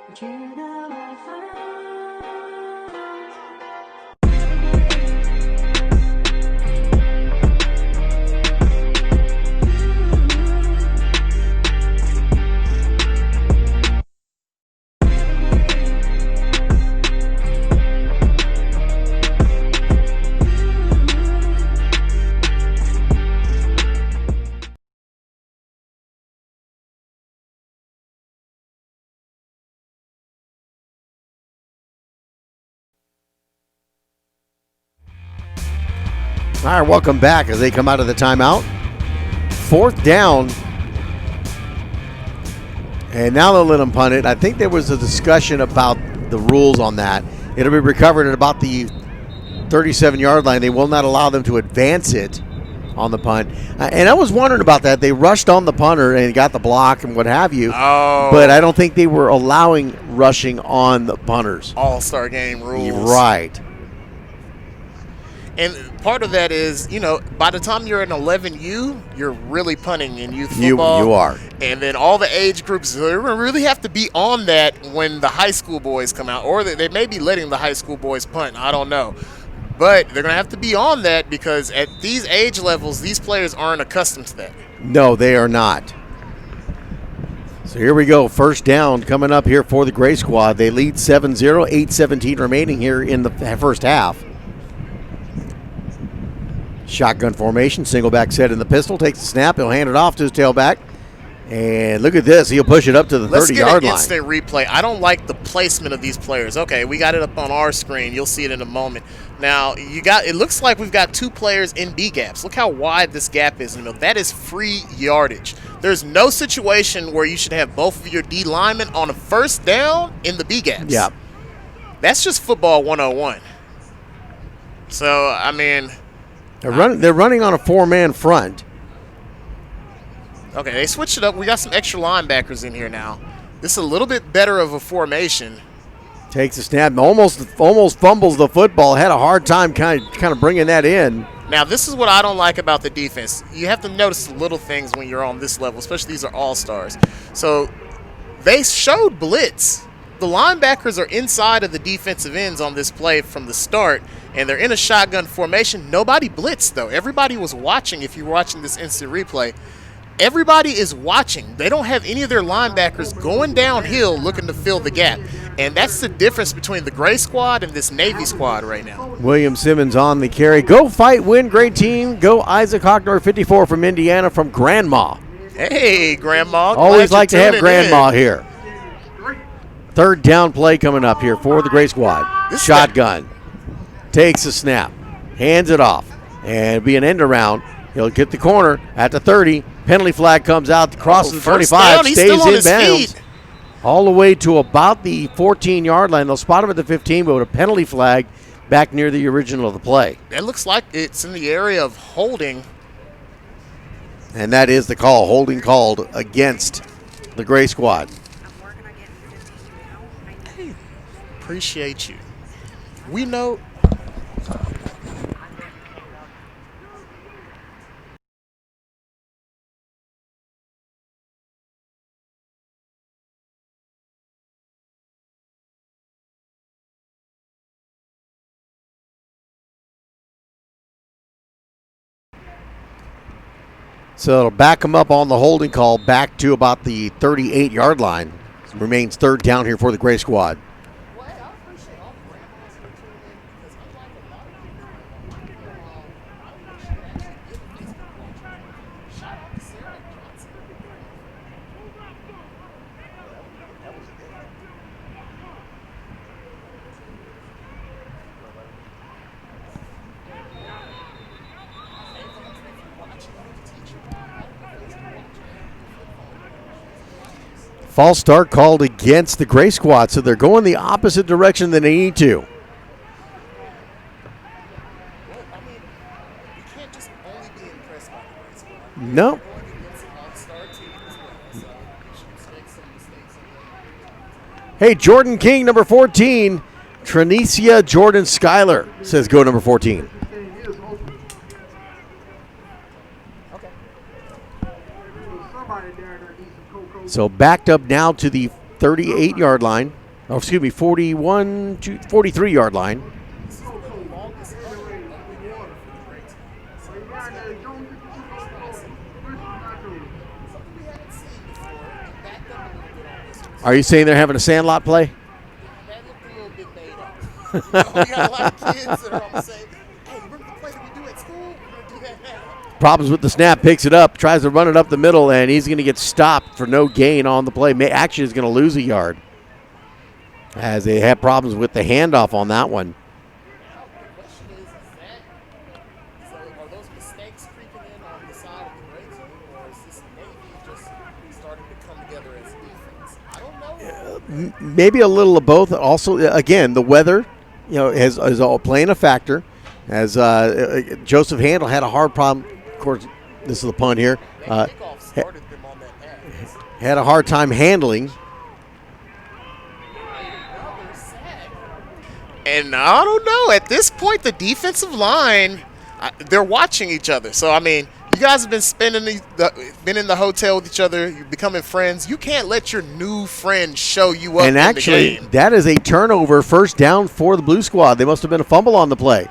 but you know I found. All right, welcome back as they come out of the timeout. 4th down. And now they'll let them punt it. I think there was a discussion about the rules on that. It'll be recovered at about the 37-yard line. They will not allow them to advance it on the punt. And I was wondering about that. They rushed on the punter and got the block and what have you. Oh. But I don't think they were allowing rushing on the punters. All-star game rules. Right. And part of that is, by the time you're in 11U, you're really punting in youth football. You are. And then all the age groups, they're going to really have to be on that when the high school boys come out. Or they may be letting the high school boys punt. I don't know. But they're going to have to be on that because at these age levels, these players aren't accustomed to that. No, they are not. So here we go. First down coming up here for the Gray Squad. They lead 7-0, 8:17 remaining here in the first half. Shotgun formation, single back set in the pistol, takes the snap, he'll hand it off to his tailback. And look at this, he'll push it up to the 30-yard line. Let's get an instant replay. I don't like the placement of these players. Okay, we got it up on our screen. You'll see it in a moment. Now, it looks like we've got 2 players in B gaps. Look how wide this gap is in the middle. That is free yardage. There's no situation where you should have both of your D linemen on a first down in the B gaps. Yeah. That's just football 101. So, I mean, They're running on a 4-man front. okay, they switched it up. We got some extra linebackers in here now. This is a little bit better of a formation. Takes a snap, almost fumbles the football. Had a hard time kind of bringing that in. Now, this is what I don't like about the defense. You have to notice the little things when you're on this level, especially these are all-stars. So they showed blitz. The linebackers are inside of the defensive ends on this play from the start, and they're in a shotgun formation. Nobody blitzed, though. Everybody was watching. If you're watching this instant replay, everybody is watching. They don't have any of their linebackers going downhill looking to fill the gap. And that's the difference between the gray squad and this Navy squad right now. William Simmons on the carry. Go fight, win, great team. Go Isaac Hockner, 54 from Indiana from Grandma. Hey, Grandma. Always Glad like to you're have tuning Grandma in. here. Third down play coming up here for the gray squad. This Shotgun. Takes a snap. Hands it off. And be an end around. He'll get the corner at the 30. Penalty flag comes out, crosses the First 25, down, he's stays still on in his bounds. feet. All the way to about the 14-yard line. They'll spot him at the 15, but with a penalty flag back near the original of the play. It looks like it's in the area of holding. And that is the call. Holding called against the gray squad. Appreciate you. We know. So it'll back him up on the holding call back to about the 38-yard line. Remains third down here for the gray squad. False start called against the gray squad, so they're going the opposite direction than they need to. No. Hey, Jordan King, number 14. Trinicia Jordan Schuyler says go number 14. So backed up now to the 38-yard line. Oh, excuse me, 43-yard line. Are you saying they're having a sandlot play? That looked a little bit made up. We got a lot of kids that are on the same. Hey, remember the play that we do at school? We're going to do that now. Problems with the snap, picks it up, tries to run it up the middle, and he's going to get stopped for no gain on the play. Actually, is going to lose a yard as they have problems with the handoff on that one. Now, the question is are those mistakes creeping in on the side of the gray team, or is this Navy just starting to come together as a defense? I don't know. Maybe a little of both. Also, again, the weather, is all playing a factor. As Joseph Handel had a hard problem. Of course, this is the punt here. Kickoff started them on that pass. Had a hard time handling. And I don't know. At this point, the defensive line, they're watching each other. So, I mean, you guys have been been in the hotel with each other. You're becoming friends. You can't let your new friend show you up And in actually, the game. that is a turnover, first down for the blue squad. They must have been a fumble on the play.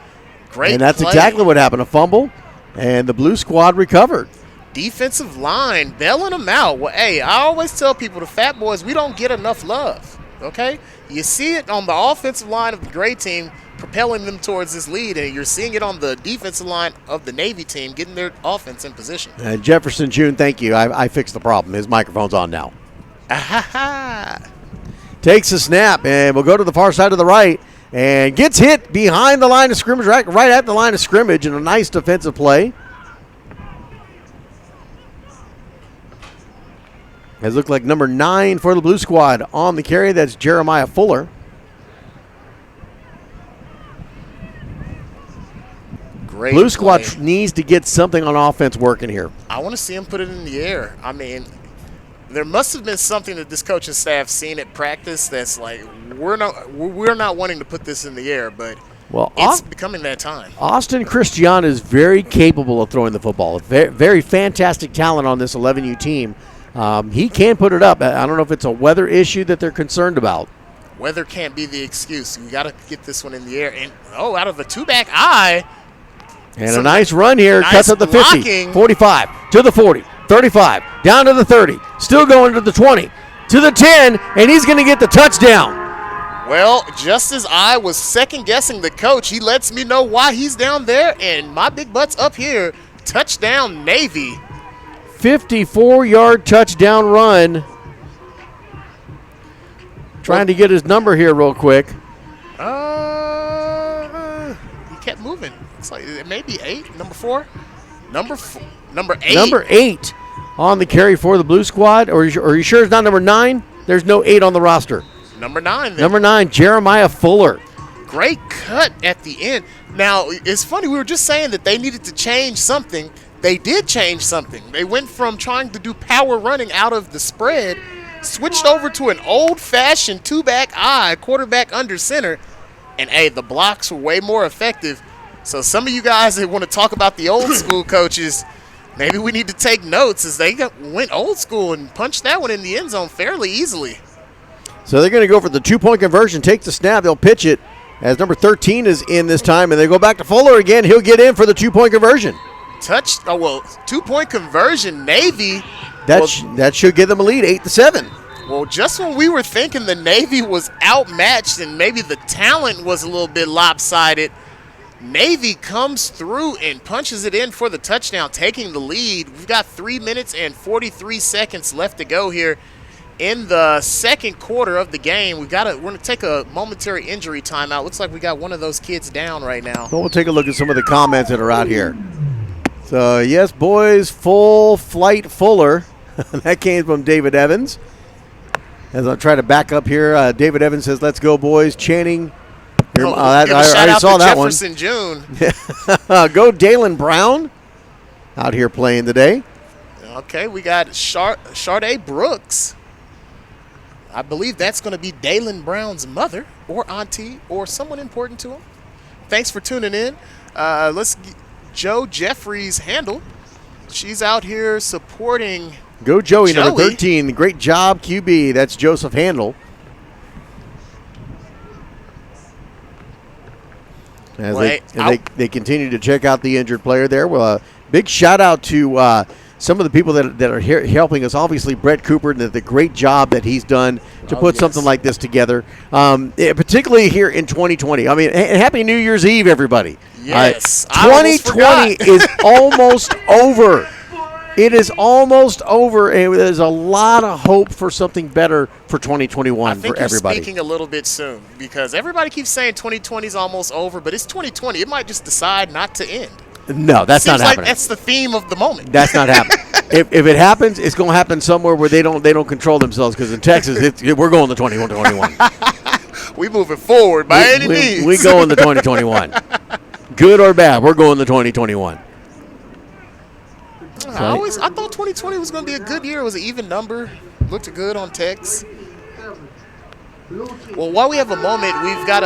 Great And that's play. exactly what happened, a fumble, and the blue squad recovered. Defensive line, bailing them out. Well, hey, I always tell people, the fat boys, we don't get enough love, okay? You see it on the offensive line of the gray team. propelling them towards this lead, and you're seeing it on the defensive line of the Navy team, getting their offense in position. Jefferson June, thank you. I fixed the problem. His microphone's on now. Takes a snap, and we'll go to the far side of the right, and gets hit behind the line of scrimmage, right at the line of scrimmage, and a nice defensive play. It looked like number 9 for the Blue Squad on the carry. That's Jeremiah Fuller. Great Blue Squad play. needs to get something on offense working here. I want to see him put it in the air. I mean, there must have been something that this coaching staff seen at practice that's like, we're not wanting to put this in the air, but Well, it's becoming that time. Austin Christian is very capable of throwing the football. Very, very fantastic talent on this 11U team. He can put it up. I don't know if it's a weather issue that they're concerned about. Weather can't be the excuse. We got to get this one in the air. And, out of a two-back eye. And a nice run here. Nice Cuts up the 50, blocking. 45, to the 40, 35, down to the 30. Still going to the 20, to the 10, and he's going to get the touchdown. Well, just as I was second-guessing the coach, he lets me know why he's down there, and my big butt's up here. Touchdown, Navy. 54-yard touchdown run. Trying to get his number here real quick. He kept moving. It's like maybe 8, number 4, number 8. Number 8 on the carry for the Blue Squad. Or are you sure it's not number 9? There's no 8 on the roster. Number 9. Then. Number 9, Jeremiah Fuller. Great cut at the end. Now, it's funny. We were just saying that they needed to change something. They did change something. They went from trying to do power running out of the spread, switched over to an old-fashioned two-back eye, quarterback under center, and, hey, the blocks were way more effective. So some of you guys that want to talk about the old school coaches, maybe we need to take notes as they went old school and punched that one in the end zone fairly easily. So they're going to go for the two-point conversion, take the snap, they'll pitch it as number 13 is in this time, and they go back to Fuller again. He'll get in for the two-point conversion. Two-point conversion, Navy. That should give them a lead, 8-7. Well, just when we were thinking the Navy was outmatched and maybe the talent was a little bit lopsided, Navy comes through and punches it in for the touchdown, taking the lead. We've got 3 minutes and 43 seconds left to go here in the second quarter of the game. We're going to take a momentary injury timeout. Looks like we got one of those kids down right now. Well, we'll take a look at some of the comments that are out here. So, yes, boys, full flight Fuller. That came from David Evans. As I try to back up here, David Evans says, "Let's go, boys." Channing. Give a I shout already out saw to that one. Jefferson June. Go Dalen Brown out here playing today. Okay, we got Sharday Brooks. I believe that's going to be Dalen Brown's mother or auntie or someone important to him. Thanks for tuning in. Joe Jeffries Handle. She's out here supporting Go Joey, Joey. number 13. Great job, QB. That's Joseph Handel. As they continue to check out the injured player there. Well, big shout out to some of the people that are here helping us. Obviously, Brett Cooper and the great job that he's done to put something like this together, particularly here in 2020. I mean, Happy New Year's Eve, everybody. Yes. 2020 is almost over. It is almost over, and there's a lot of hope for something better for 2021 for everybody. I think you're speaking a little bit soon because everybody keeps saying 2020 is almost over, but it's 2020. It might just decide not to end. No, that's not Seems like happening. that's the theme of the moment. That's not happening. If it happens, it's going to happen somewhere where they don't control themselves. Because in Texas, we're going to 2021. We moving forward by any means. We go in the 2021. Good or bad, we're going to 2021. I thought 2020 was going to be a good year. It was an even number. Looked good on Tex. Well, while we have a moment, we've got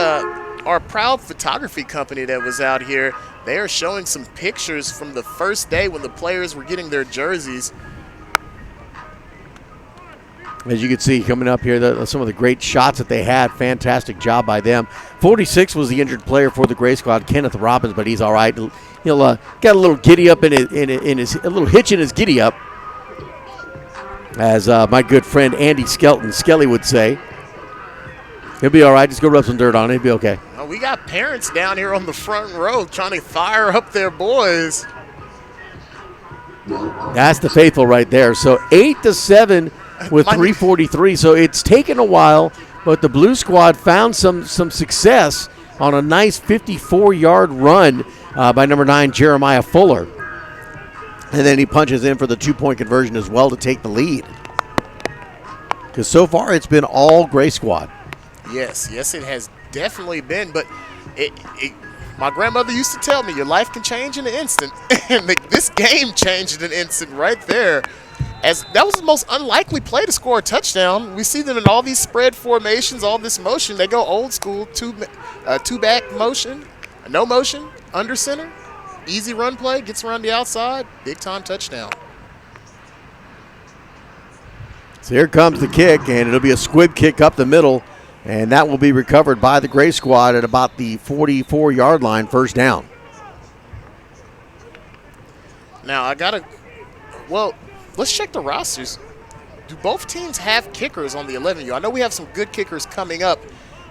our proud photography company that was out here. They are showing some pictures from the first day when the players were getting their jerseys. As you can see coming up here, some of the great shots that they had. Fantastic job by them. 46 was the injured player for the Gray Squad, Kenneth Robbins, but he's all right. He'll got a little giddy up in his a little hitch in his giddy up, as my good friend Andy Skelly would say. He'll be all right. Just go rub some dirt on it. He'll be okay. we got parents down here on the front row trying to fire up their boys. That's the faithful right there. So 8-7 with 3:43. So it's taken a while, but the Blue Squad found some success on a nice 54-yard run by number 9, Jeremiah Fuller. And then he punches in for the 2-point conversion as well to take the lead. Because so far it's been all Gray Squad. Yes, it has definitely been. But my grandmother used to tell me your life can change in an instant. And this game changed in an instant right there. As that was the most unlikely play to score a touchdown. We see them in all these spread formations, all this motion. They go old school, two-back motion, no motion, under center. Easy run play, gets around the outside, big-time touchdown. So here comes the kick, and it'll be a squib kick up the middle, and that will be recovered by the Gray Squad at about the 44-yard line, first down. Now, let's check the rosters. Do both teams have kickers on the 11U? I know we have some good kickers coming up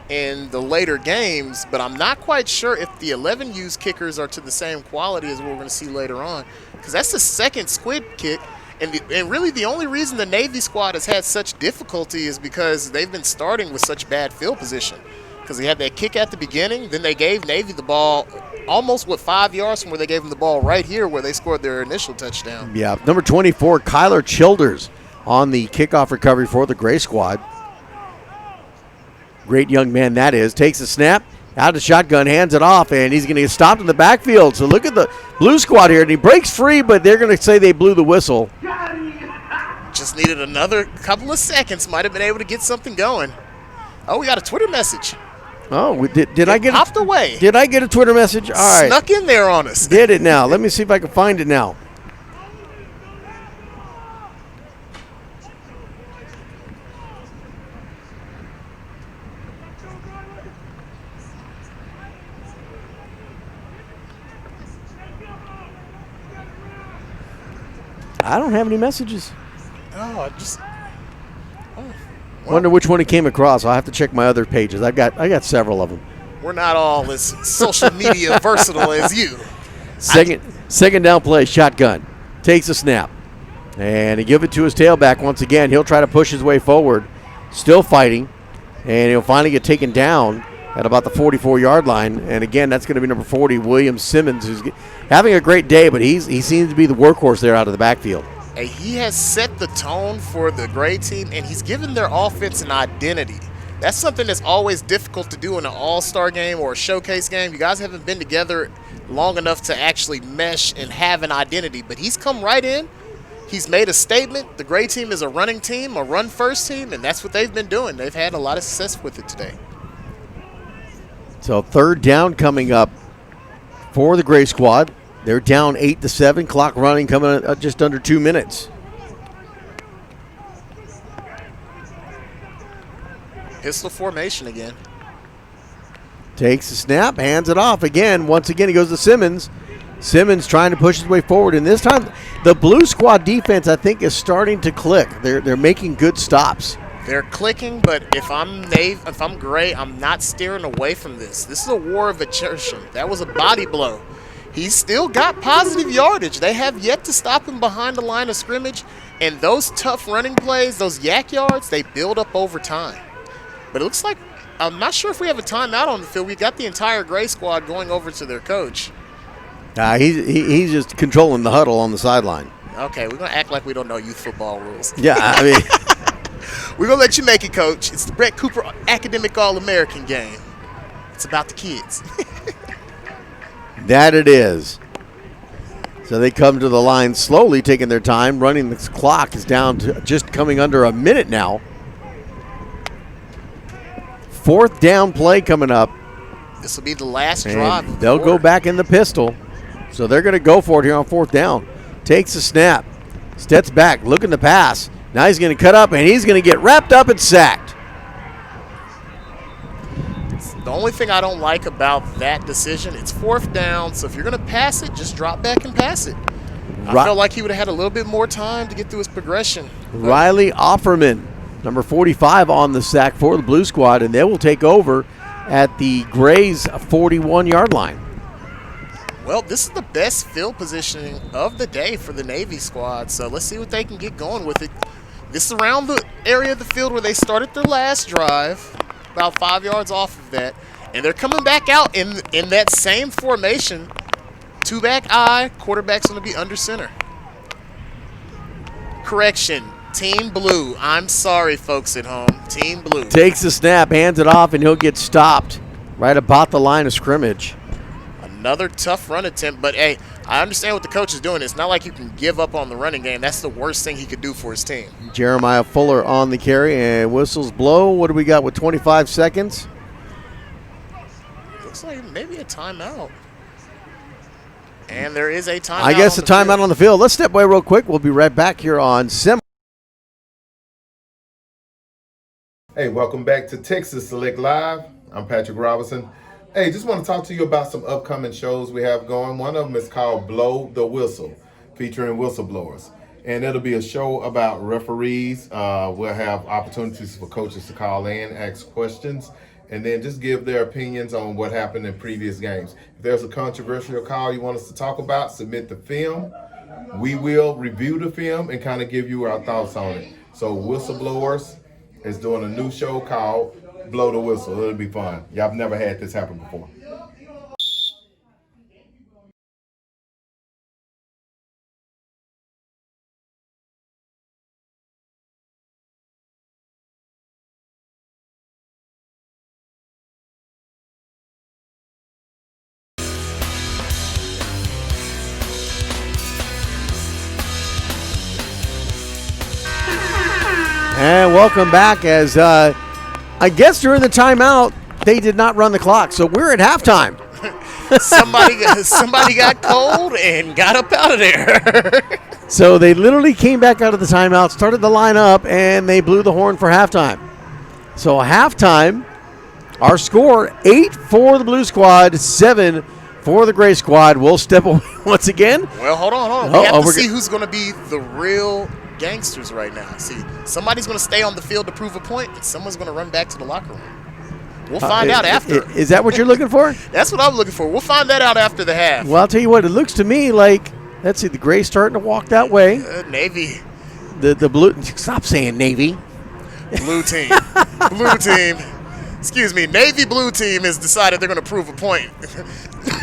in the later games, but I'm not quite sure if the 11U's kickers are to the same quality as what we're going to see later on, because that's the second squib kick, and really the only reason the Navy squad has had such difficulty is because they've been starting with such bad field position, because they had that kick at the beginning, then they gave Navy the ball almost 5 yards from where they gave them the ball right here where they scored their initial touchdown. Yeah, number 24, Kyler Childers on the kickoff recovery for the Gray Squad. Great young man that is. Takes a snap, out of the shotgun, hands it off, and he's going to get stopped in the backfield. So look at the Blue Squad here, and he breaks free, but they're going to say they blew the whistle. Just needed another couple of seconds. Might have been able to get something going. Oh, we got a Twitter message. Oh, did I get popped away? Did I get a Twitter message? All right. Snuck in there on us. Did it now. Let me see if I can find it now. I don't have any messages. Wonder which one he came across. I'll have to check my other pages. I got several of them. We're not all as social media versatile as you. Second down play, shotgun. Takes a snap. And he give it to his tailback once again. He'll try to push his way forward. Still fighting. And he'll finally get taken down at about the 44-yard line. And again, that's going to be number 40, William Simmons, who's having a great day, but he seems to be the workhorse there out of the backfield. And he has set the tone for the Gray team, and he's given their offense an identity. That's something that's always difficult to do in an all-star game or a showcase game. You guys haven't been together long enough to actually mesh and have an identity, but he's come right in. He's made a statement. The Gray team is a running team, a run-first team, and that's what they've been doing. They've had a lot of success with it today. So third down coming up for the Gray Squad. They're down 8-7. Clock running coming at just under 2 minutes. Pistol formation again. Takes the snap, hands it off again. Once again, he goes to Simmons. Simmons trying to push his way forward, and this time the Blue Squad defense, I think, is starting to click. They're making good stops. They're clicking, but if I'm Gray, I'm not steering away from this. This is a war of attrition. That was a body blow. He's still got positive yardage. They have yet to stop him behind the line of scrimmage, and those tough running plays, those yak yards, they build up over time. But it looks like, I'm not sure if we have a timeout on the field. We got the entire Gray Squad going over to their coach. He's just controlling the huddle on the sideline. Okay, we're going to act like we don't know youth football rules. Yeah, I mean. We're going to let you make it, Coach. It's the Brett Cooper Academic All-American game. It's about the kids. That it is. So they come to the line slowly, taking their time. Running the clock is down to just coming under a minute now. Fourth down play coming up. This will be the last and drive. They'll go back in the pistol. So they're going to go for it here on fourth down. Takes a snap. Steps back, looking to pass. Now he's going to cut up, and he's going to get wrapped up and sacked. The only thing I don't like about that decision, it's fourth down, so if you're going to pass it, just drop back and pass it. I felt like he would have had a little bit more time to get through his progression. Riley Offerman, number 45 on the sack for the Blue Squad, and they will take over at the Grays 41-yard line. Well, this is the best field positioning of the day for the Navy squad, so let's see what they can get going with it. This is around the area of the field where they started their last drive, about 5 yards off of that, and they're coming back out in that same formation. Two-back I, quarterback's going to be under center. Correction, Team Blue. I'm sorry, folks at home. Team Blue. Takes the snap, hands it off, and he'll get stopped right about the line of scrimmage. Another tough run attempt, but hey, I understand what the coach is doing. It's not like you can give up on the running game. That's the worst thing he could do for his team. Jeremiah Fuller on the carry, and whistles blow. What do we got with 25 seconds? Looks like maybe a timeout. And there is a timeout. I guess a timeout on the field. Let's step away real quick. We'll be right back here on Sim. Hey, welcome back to Texas Select Live. I'm Patrick Robinson. Hey, just want to talk to you about some upcoming shows we have going. One of them is called Blow the Whistle, featuring whistleblowers. And it'll be a show about referees. We'll have opportunities for coaches to call in, ask questions, and then just give their opinions on what happened in previous games. If there's a controversial call you want us to talk about, submit the film. We will review the film and kind of give you our thoughts on it. So Whistleblowers is doing a new show called Blow the Whistle. It'll be fun. Y'all have never had this happen before. And welcome back as I guess during the timeout, they did not run the clock. So we're at halftime. Somebody got cold and got up out of there. So they literally came back out of the timeout, started the line up, and they blew the horn for halftime. So halftime, our score, 8 for the Blue Squad, 7 for the Gray Squad. We'll step away once again. Well, hold on. We have to see who's going to be the real gangsters right now. See, somebody's going to stay on the field to prove a point, and someone's going to run back to the locker room. We'll find out after. Is that what you're looking for? That's what I'm looking for. We'll find that out after the half. Well, I'll tell you what, it looks to me like, let's see, the Gray's starting to walk that way. Navy. The blue, stop saying Navy. Blue team. Blue team. Excuse me. Navy blue team has decided they're going to prove a point.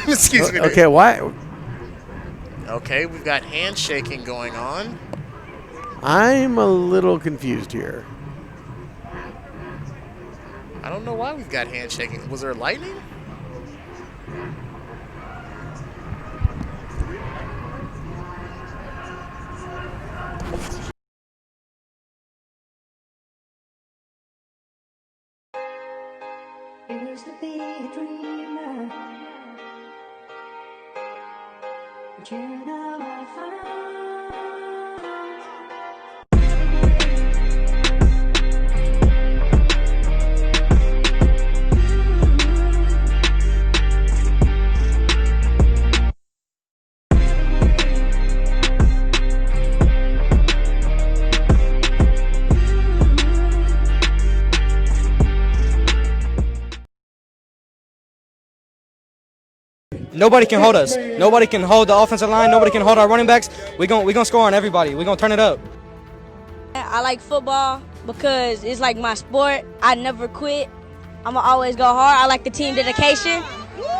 Excuse me. Okay, why? Okay, we've got handshaking going on. I'm a little confused here. I don't know why we've got handshaking. Was there lightning? Used to be a dreamer, but you know I found. Nobody can hold us. Nobody can hold the offensive line. Nobody can hold our running backs. We gonna score on everybody. We gonna turn it up. I like football because it's like my sport. I never quit. I'ma always go hard. I like the team dedication,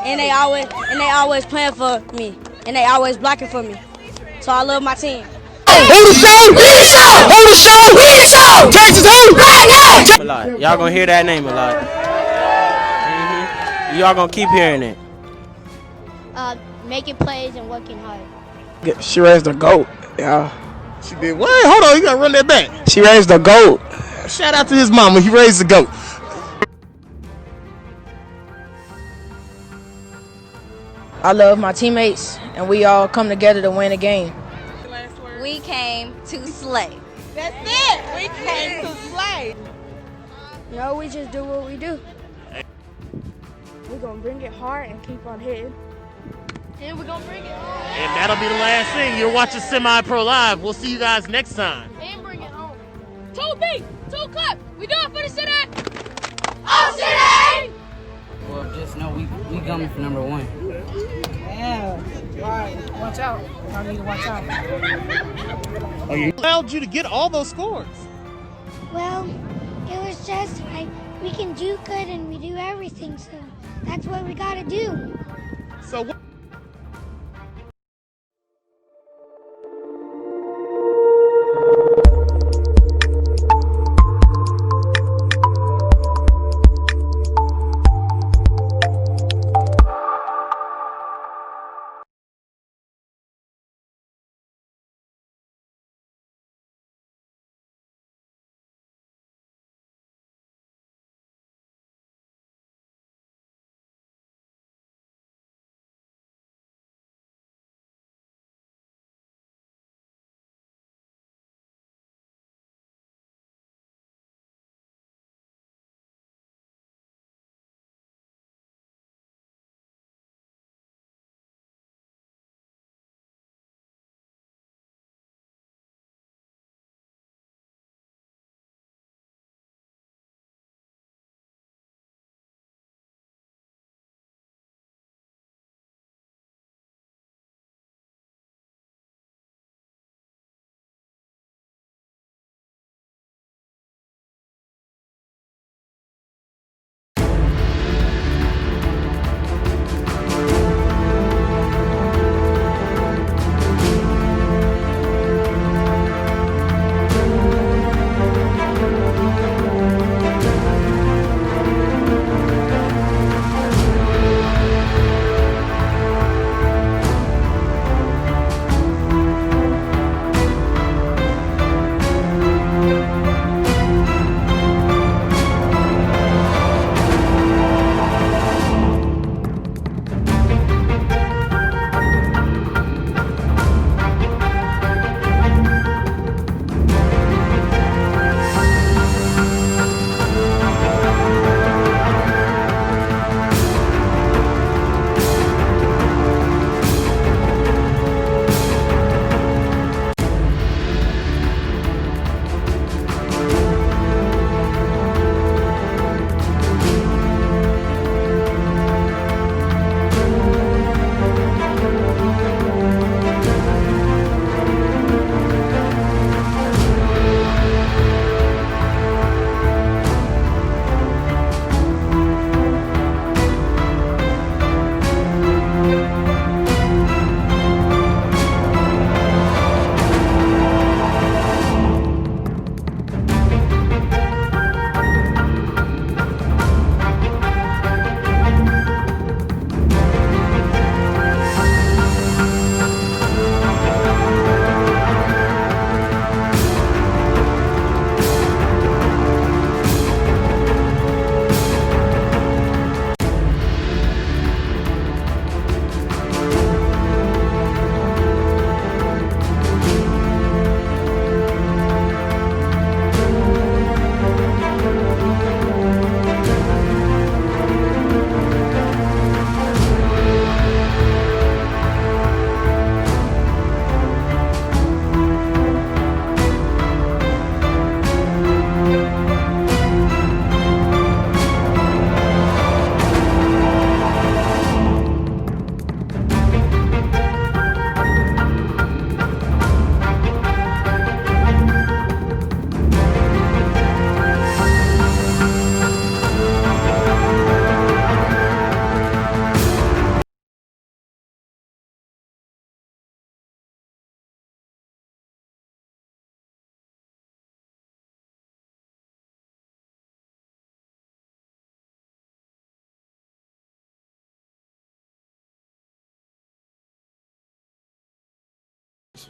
and they always playing for me, and they always blocking for me. So I love my team. Hold the show! We the show! Hold the show! We the show! Texas who? Right now! A lot. Y'all gonna hear that name a lot. Y'all gonna keep hearing it. Making plays and working hard. She raised the GOAT, yeah. She did what? Hold on, you gotta run that back. She raised the GOAT. Shout out to his mama. He raised the GOAT. I love my teammates, and we all come together to win a game. We came to slay. That's it. We came to slay. No, we just do what we do. We're gonna bring it hard and keep on hitting. And we're gonna bring it home. And that'll be the last thing. You're watching Semi-Pro Live. We'll see you guys next time. And bring it home. 2B, 2 cup. We do it for the city. Oh, city! coming for number 1. Yeah. Right. Watch out. I need to watch out. Oh, you allowed you to get all those scores. Well, it was just like we can do good and we do everything, so that's what we gotta do. So what?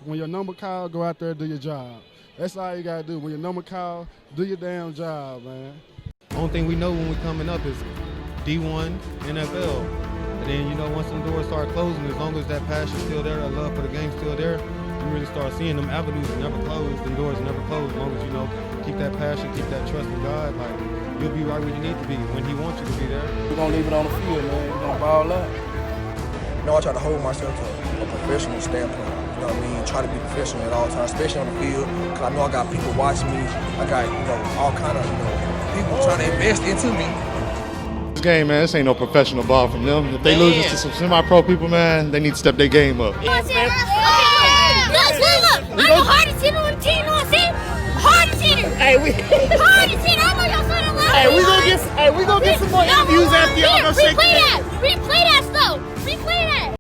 When your number call, go out there and do your job. That's all you gotta do. When your number call, do your damn job, man. Only thing we know when we're coming up is D1, NFL. And then, you know, once them doors start closing, as long as that passion's still there, that love for the game's still there, you really start seeing them avenues never close, them doors never close. As long as, you know, keep that passion, keep that trust in God, like, you'll be right where you need to be when He wants you to be there. We're gonna leave it on the field, man. We're gonna ball up. You know, I try to hold myself to a professional standpoint. You know what I mean? Try to be professional at all times, especially on the field, because I know I got people watching me. I got, you know, all kind of, you know, people trying to invest into me. This game, man, this ain't no professional ball from them. If they lose this to some semi-pro people, man, they need to step their game up. Look, I the hardest hitter on the team, you know what I'm saying? Hardest hitter. Hardest hitter. I know y'all saw that last we gonna get some more interviews after y'all go shake Replay that. Replay that stuff. Replay that.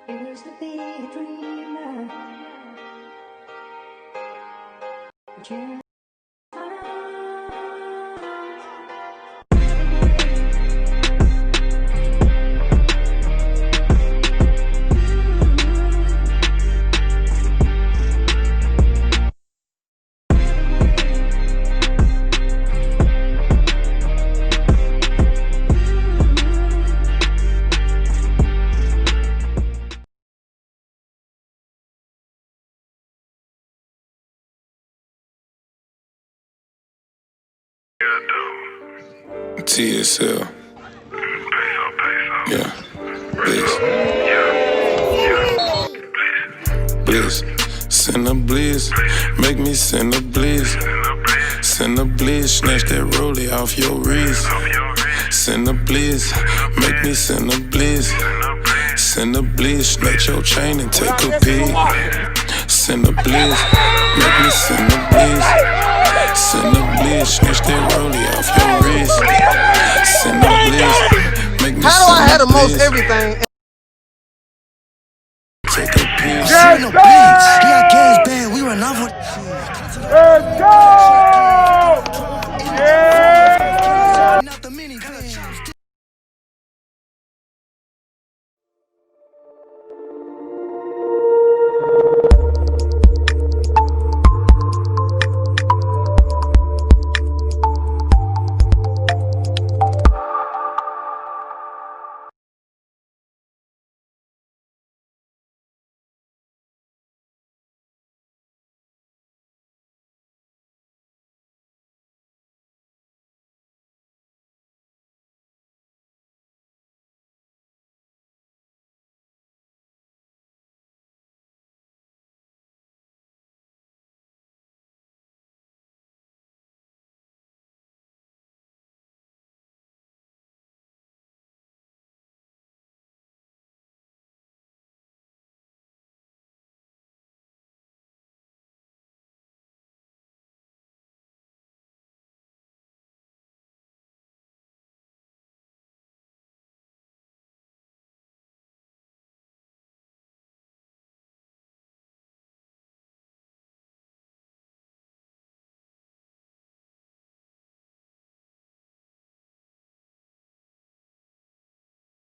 Used to be a dreamer, but you TSL. Yeah. Bliss. Send a bliss. Make me send a bliss. Send a bliss. Snatch that rollie off your wrist. Send a bliss. Make me send a bliss. Send a bliss. Snatch your chain and take a peek. Send a bliss. Make me send a bliss. Send a bliss, snatch that rollie off your wrist. Send a bliss, make me how do I have the most everything? Take a piece. Send a bliss. He got games bad. We run off with. Let's go! Yeah!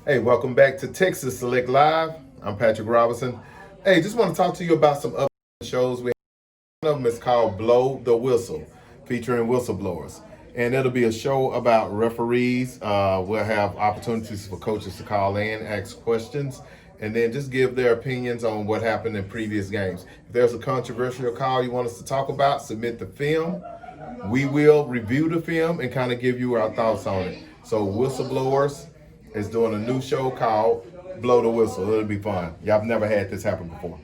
Hey, welcome back to Texas Select Live. I'm Patrick Robinson. Hey, just want to talk to you about some other shows. One of them is called Blow the Whistle, featuring whistleblowers. And it'll be a show about referees. We'll have opportunities for coaches to call in, ask questions, and then just give their opinions on what happened in previous games. If there's a controversial call you want us to talk about, submit the film. We will review the film and kind of give you our thoughts on it. So Whistleblowers is doing a new show called Blow the Whistle. It'll be fun. Y'all have never had this happen before.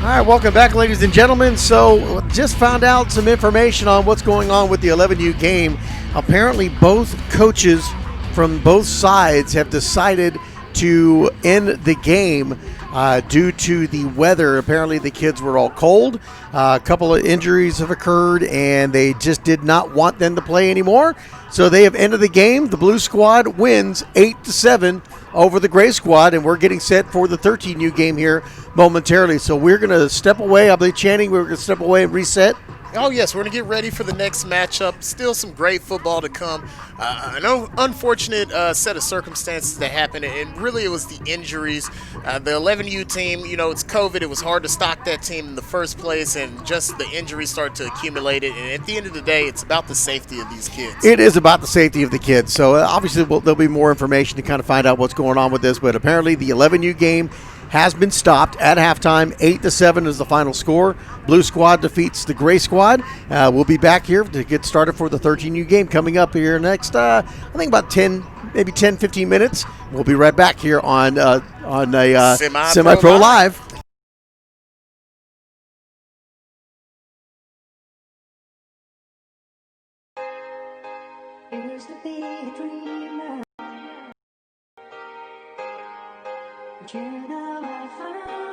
right, welcome back, ladies and gentlemen. So, just found out some information on what's going on with the 11U game. Apparently, both coaches from both sides have decided to end the game due to the weather. Apparently, the kids were all cold. A couple of injuries have occurred, and they just did not want them to play anymore. So they have ended the game. The Blue Squad wins 8-7 over the Gray Squad, and we're getting set for the 13U game here momentarily. So we're going to step away. I believe, Channing, we're going to step away and reset. Oh, yes, we're going to get ready for the next matchup. Still some great football to come. An unfortunate set of circumstances that happened, and really it was the injuries. The 11U team, you know, it's COVID. It was hard to stock that team in the first place, and just the injuries started to accumulate. And at the end of the day, it's about the safety of these kids. It is about the safety of the kids. So obviously there'll be more information to kind of find out what's going on with this, but apparently the 11U game has been stopped at halftime. 8-7 is the final score. Blue Squad defeats the Gray Squad. We'll be back here to get started for the 13U game coming up here next, I think about 10-15 minutes. We'll be right back here on a Semi-Pro Live. It used to be a dream, but you know I found